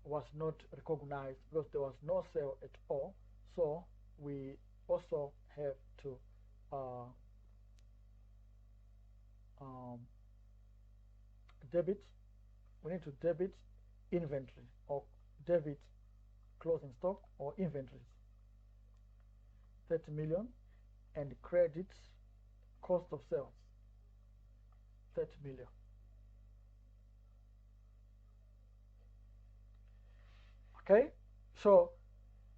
was not recognized because there was no sale at all. So we also have to uh, um, debit. We need to debit inventory, or debit closing stock or inventories 30 million, and credit cost of sales 30 million. Okay, so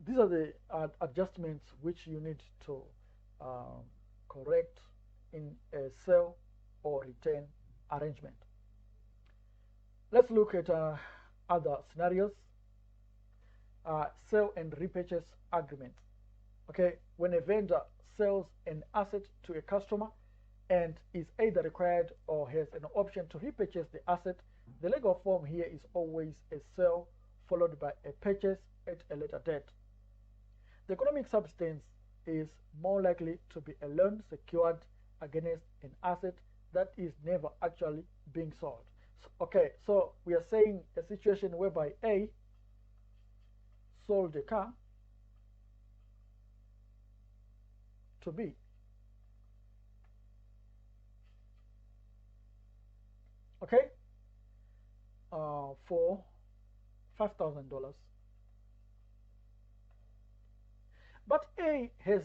these are the adjustments which you need to um, correct in a sell or return arrangement. Let's look at other scenarios. Sell and repurchase agreement. Okay, when a vendor sells an asset to a customer and is either required or has an option to repurchase the asset, the legal form here is always a sale followed by a purchase at a later date. The economic substance is more likely to be a loan secured against an asset that is never actually being sold. Okay, so we are saying a situation whereby A sold a car to B. Okay, for $5,000. But A has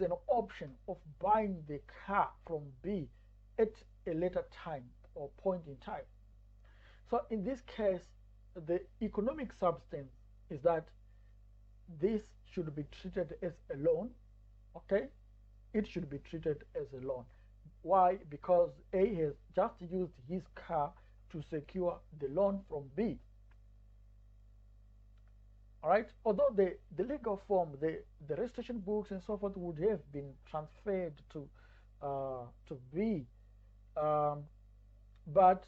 an option of buying the car from B at a later time or point in time. So in this case, the economic substance is that this should be treated as a loan. Okay, it should be treated as a loan. Why? Because A has just used his car to secure the loan from B. All right. Although the legal form, the registration books and so forth would have been transferred to B, but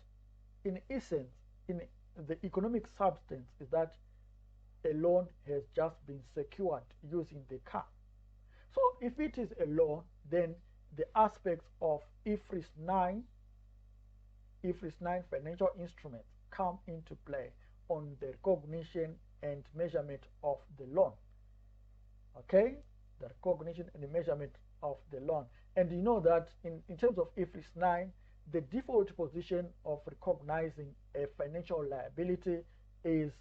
in essence, in the economic substance is that a loan has just been secured using the car. So if it is a loan, then the aspects of Ifrs 9 financial instruments come into play on the recognition and measurement of the loan. Okay, the recognition and the measurement of the loan. And you know that in terms of Ifrs 9, the default position of recognizing a financial liability is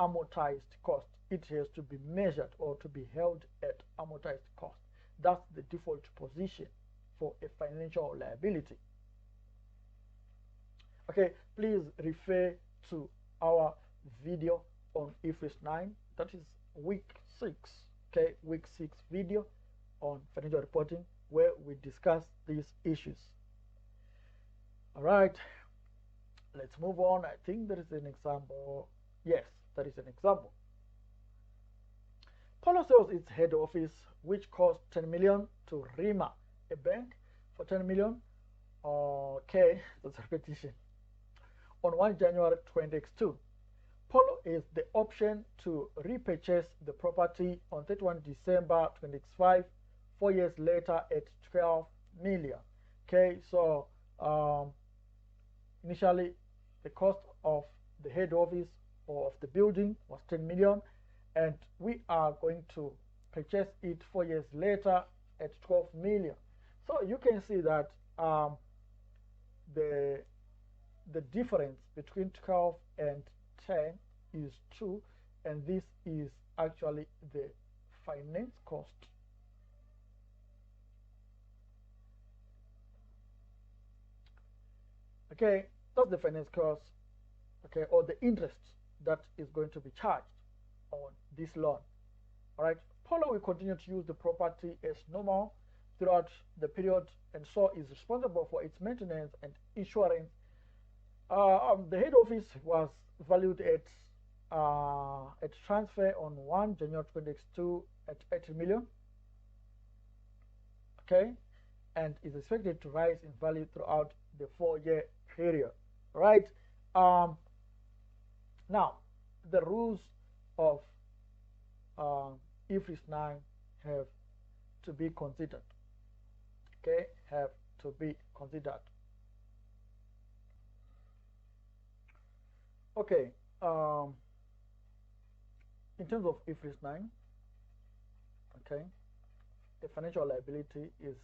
amortized cost. It has to be measured or to be held at amortized cost. That's the default position for a financial liability. Okay, please refer to our video on Ifrs 9. That is week 6. Okay, week 6 video on financial reporting where we discuss these issues. All right, let's move on. I think there is an example. Yes, there is an example. Polo sells its head office, which cost 10 million, to Rima, a bank, for 10 million. Okay, that's a repetition. On 1 January 2022, Polo is the option to repurchase the property on 31 December 2025, 4 years later at 12 million. Okay, so initially the cost of the head office or of the building was 10 million, and we are going to purchase it 4 years later at 12 million. So you can see that the difference between 12 and 10 is 2, and this is actually the finance cost. Okay, that's the finance cost, okay, or the interest that is going to be charged on this loan. All right, Polo will continue to use the property as normal throughout the period, and so is responsible for its maintenance and insurance. The head office was valued at transfer on 1 January 2022 at 80 million. Okay, and is expected to rise in value throughout the 4-year period. Right. Now, the rules of Ifrs 9 have to be considered. Okay, have to be considered. Okay, in terms of Ifrs 9, okay, the financial liability is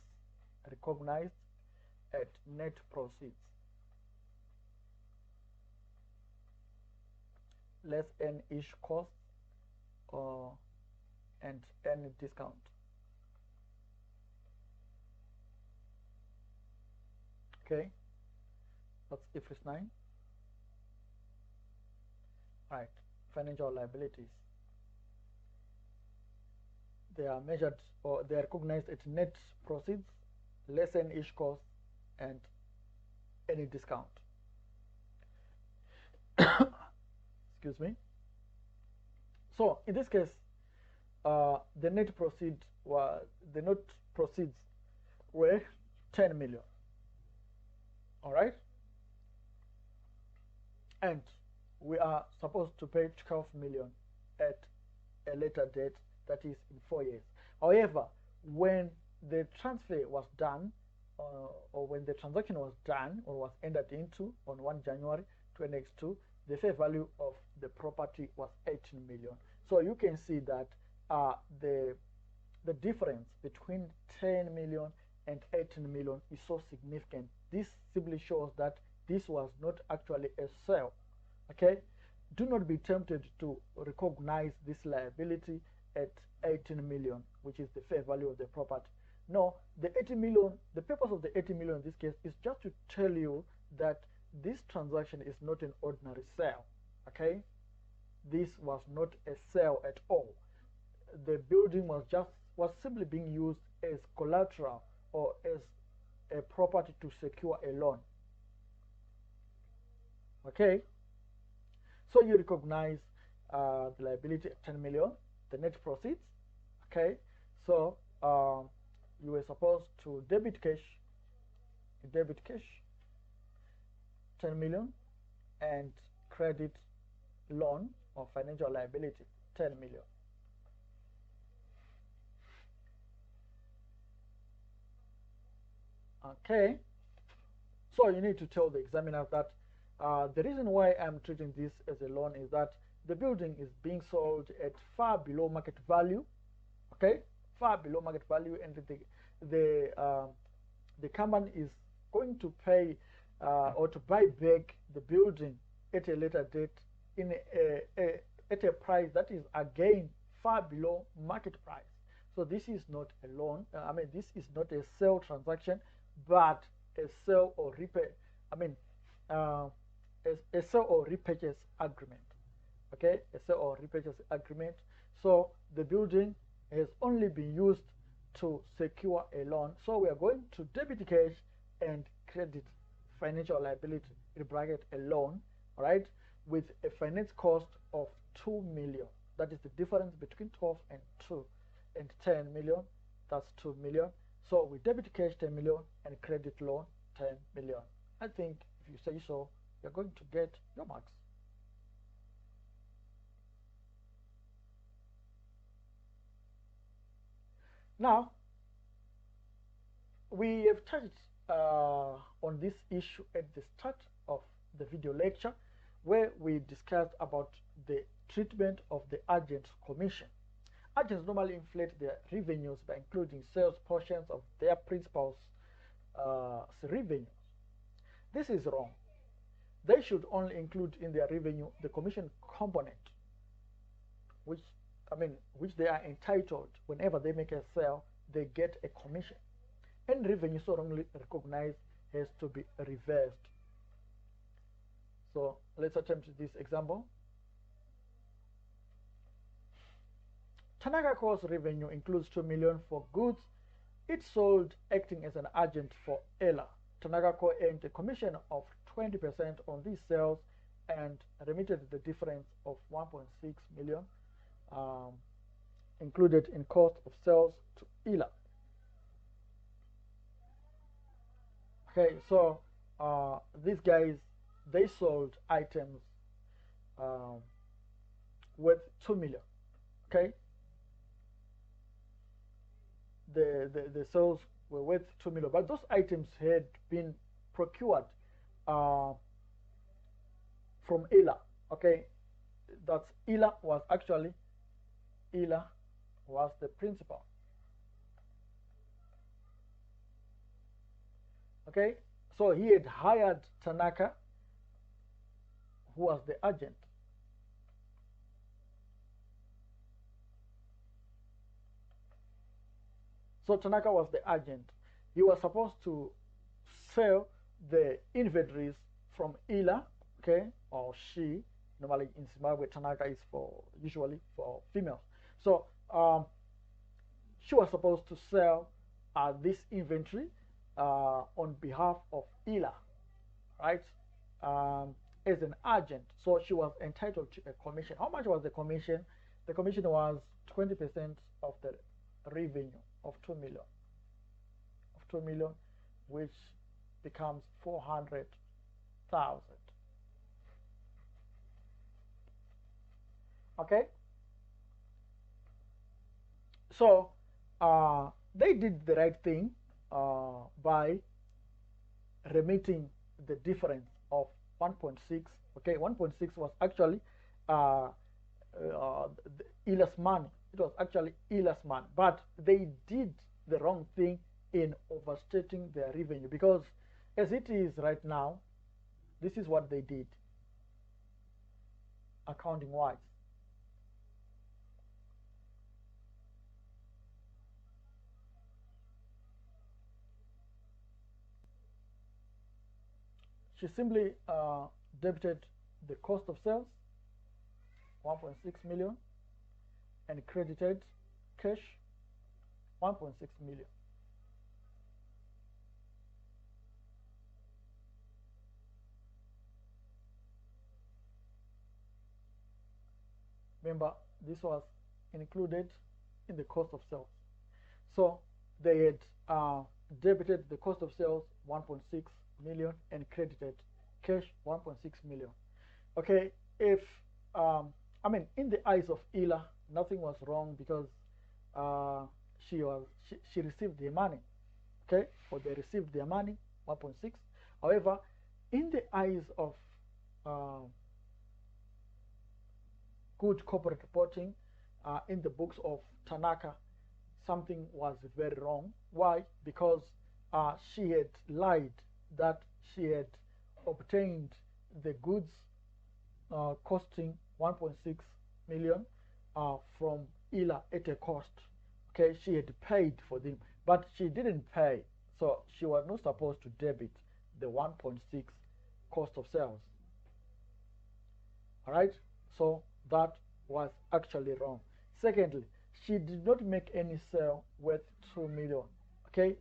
recognized at net proceeds less any issue cost and any discount. Okay, that's Ifrs 9. Right, financial liabilities. They are measured or they are recognized at net proceeds, less any issue cost, and any discount. Excuse me. So in this case, the net proceeds were 10 million. All right, and we are supposed to pay 12 million at a later date, that is in 4 years. However, when the transfer was done, or when the transaction was done or was entered into on 1 January 2022, the fair value of the property was 18 million. So you can see that the difference between 10 million and 18 million is so significant. This simply shows that this was not actually a sale. Okay, do not be tempted to recognize this liability at 18 million, which is the fair value of the property. No, the 80 million, the purpose of the 80 million in this case is just to tell you that this transaction is not an ordinary sale. Okay, this was not a sale at all. The building was simply being used as collateral or as a property to secure a loan. Okay, so you recognize the liability at 10 million, the net proceeds. Okay, so you were supposed to debit cash 10 million and credit loan or financial liability 10 million. Okay, so you need to tell the examiner that the reason why I'm treating this as a loan is that the building is being sold at far below market value. Okay, far below market value, and the company is going to pay or to buy back the building at a later date at a price that is again far below market price. So this is not a loan. This is not a sale transaction, but a sell or repay. A sell or repurchase agreement. Okay, a sell or repurchase agreement. So the building has only been used to secure a loan. So we are going to debit cash and credit financial liability, in bracket a loan, all right, with a finance cost of 2 million. That is the difference between 12 and 2 and 10 million. That's 2 million. So we debit cash 10 million and credit loan 10 million. I think if you say so, you're going to get your marks. Now, we have touched on this issue at the start of the video lecture, where we discussed about the treatment of the agent commission. Agents normally inflate their revenues by including sales portions of their principal's revenues. This is wrong. They should only include in their revenue the commission component, which they are entitled. Whenever they make a sale, they get a commission. And revenue so wrongly recognized has to be reversed. So let's attempt this example. Tanaka Co's revenue includes 2 million for goods it sold acting as an agent for Ella. Tanaka Co earned a commission of 20% on these sales and remitted the difference of 1.6 million included in cost of sales to Ella. Okay, so these guys, they sold items worth 2 million. Okay, the sales were worth 2 million, but those items had been procured from Ella. Okay, that's Ella was the principal. Okay, so he had hired Tanaka, who was the agent. So Tanaka was the agent. He was supposed to sell the inventories from Ella, okay, or she. Normally in Zimbabwe, Tanaka is usually for females. So she was supposed to sell this inventory on behalf of Ella, right? As an agent. So she was entitled to a commission. How much was the commission? The commission was 20% of the revenue of 2 million, which becomes 400,000. Okay, so they did the right thing by remitting the difference of 1.6. Okay, 1.6 was actually Ella's money. It was actually Ella's money, but they did the wrong thing in overstating their revenue, because as it is right now, this is what they did accounting wise. she simply debited the cost of sales, 1.6 million, and credited cash, 1.6 million. Remember, this was included in the cost of sales. So they had debited the cost of sales 1.6 million and credited cash 1.6 million. Okay, if I mean, in the eyes of Ila, nothing was wrong because she received the money. Okay, or they received their money, 1.6. However, in the eyes of uh, good corporate reporting, in the books of Tanaka, something was very wrong. Why? Because she had lied that she had obtained the goods costing 1.6 million from Ila at a cost. Okay, she had paid for them, but she didn't pay, so she was not supposed to debit the 1.6 cost of sales. All right, so that was actually wrong. Secondly, she did not make any sale worth 2 million. Okay,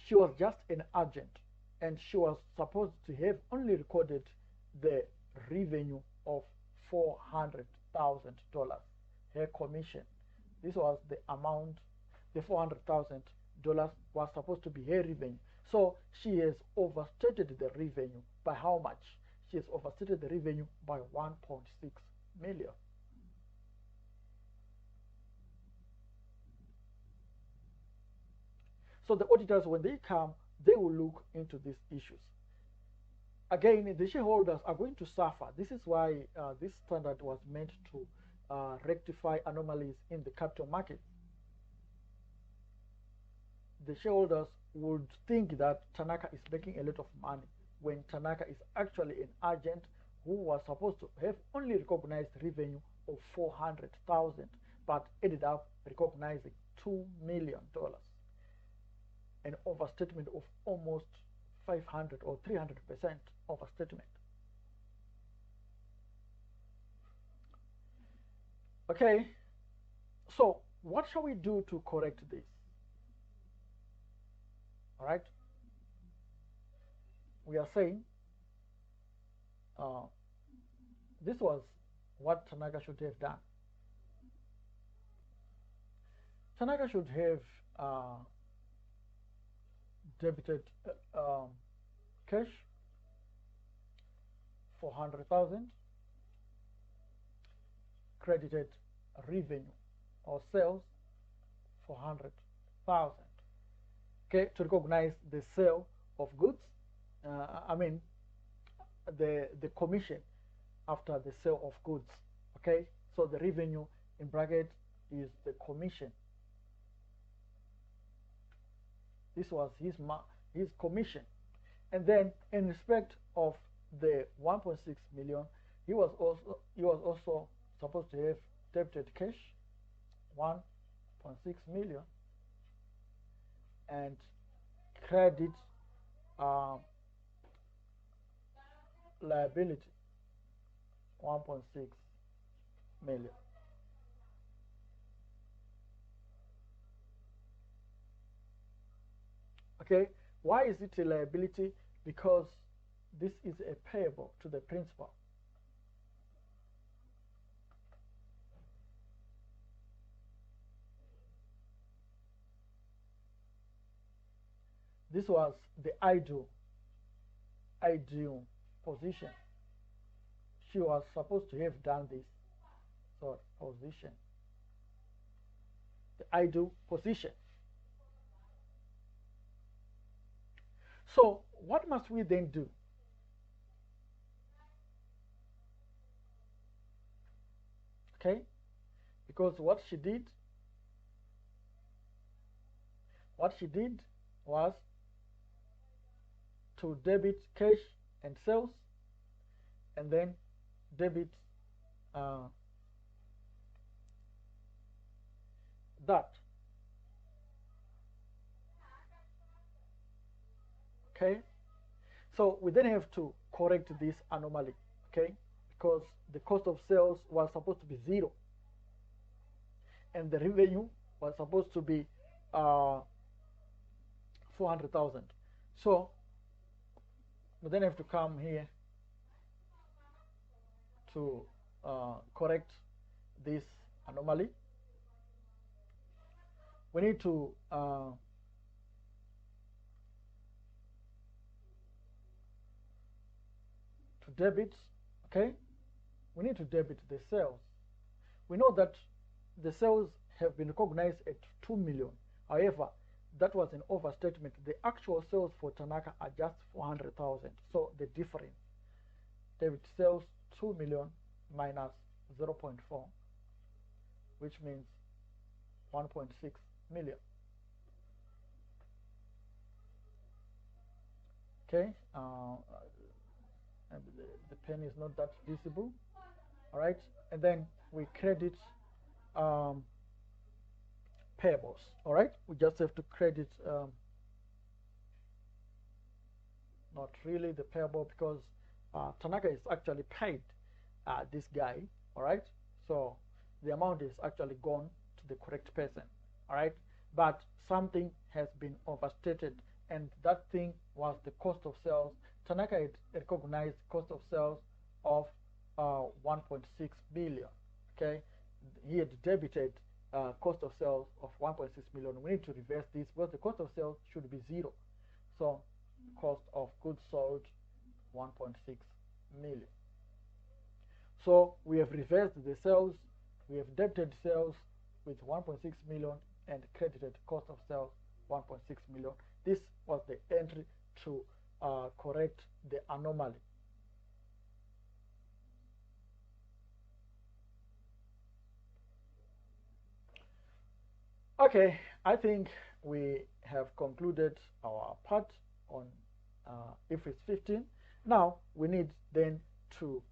she was just an agent, and she was supposed to have only recorded the revenue of $400,000, her commission. This was the amount. The $400,000 was supposed to be her revenue. So she has overstated the revenue by how much? She has overstated the revenue by 1.6 million. So the auditors, when they come, they will look into these issues. Again, the shareholders are going to suffer. This is why this standard was meant to rectify anomalies in the capital market. The shareholders would think that Tanaka is making a lot of money when Tanaka is actually an agent who was supposed to have only recognized revenue of 400,000, but ended up recognizing $2 million, an overstatement of almost 500 or 300% overstatement. Okay, so what shall we do to correct this? All right, we are saying this was what Tanaka should have done. Tanaka should have debited cash 400,000, credited revenue or sales 400,000. Okay, to recognize the sale of goods. I mean the commission after the sale of goods. Okay, so the revenue in bracket is the commission. This was his commission, and then in respect of the 1.6 million, he was also supposed to have debited cash 1.6 million and credit liability 1.6 million. Okay, why is it a liability? Because this is a payable to the principal. This was the ideal position. She was supposed to have done this. So position, the ideal position. So what must we then do? Okay, because what she did was to debit cash and sales, and then debit that. Okay, So we then have to correct this anomaly, okay? Because the cost of sales was supposed to be 0 and the revenue was supposed to be 400,000. So we then have to come here to correct this anomaly. We need to debit, okay? We need to debit the sales. We know that the sales have been recognized at 2 million. However, that was an overstatement. The actual sales for Tanaka are just 400,000. So the difference, debit sales 2 million minus 0.4, which means 1.6 million. Okay, and the pen is not that visible. All right, and then we credit payables. All right, we just have to credit not really the payable, because Tanaka is actually paid this guy. All right, so the amount is actually gone to the correct person. All right, but something has been overstated, and that thing was the cost of sales. Tanaka had recognized cost of sales of 1.6 billion. Okay, he had debited cost of sales of 1.6 million. We need to reverse this because the cost of sales should be 0. So cost of goods sold 1.6 million. So we have reversed the sales, we have debited sales with 1.6 million and credited cost of sales 1.6 million. This was the entry to correct the anomaly. Okay, I think we have concluded our part on Ifrs 15. Now we need then to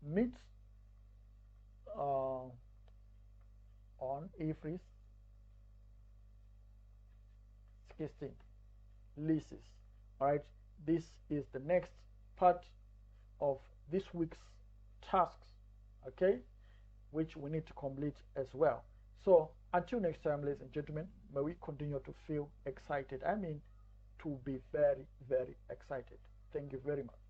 meet on Ifrs 16 leases. All right, this is the next part of this week's tasks, okay, which we need to complete as well. So until next time, ladies and gentlemen, may we continue to feel excited. I mean, to be very, very excited. Thank you very much.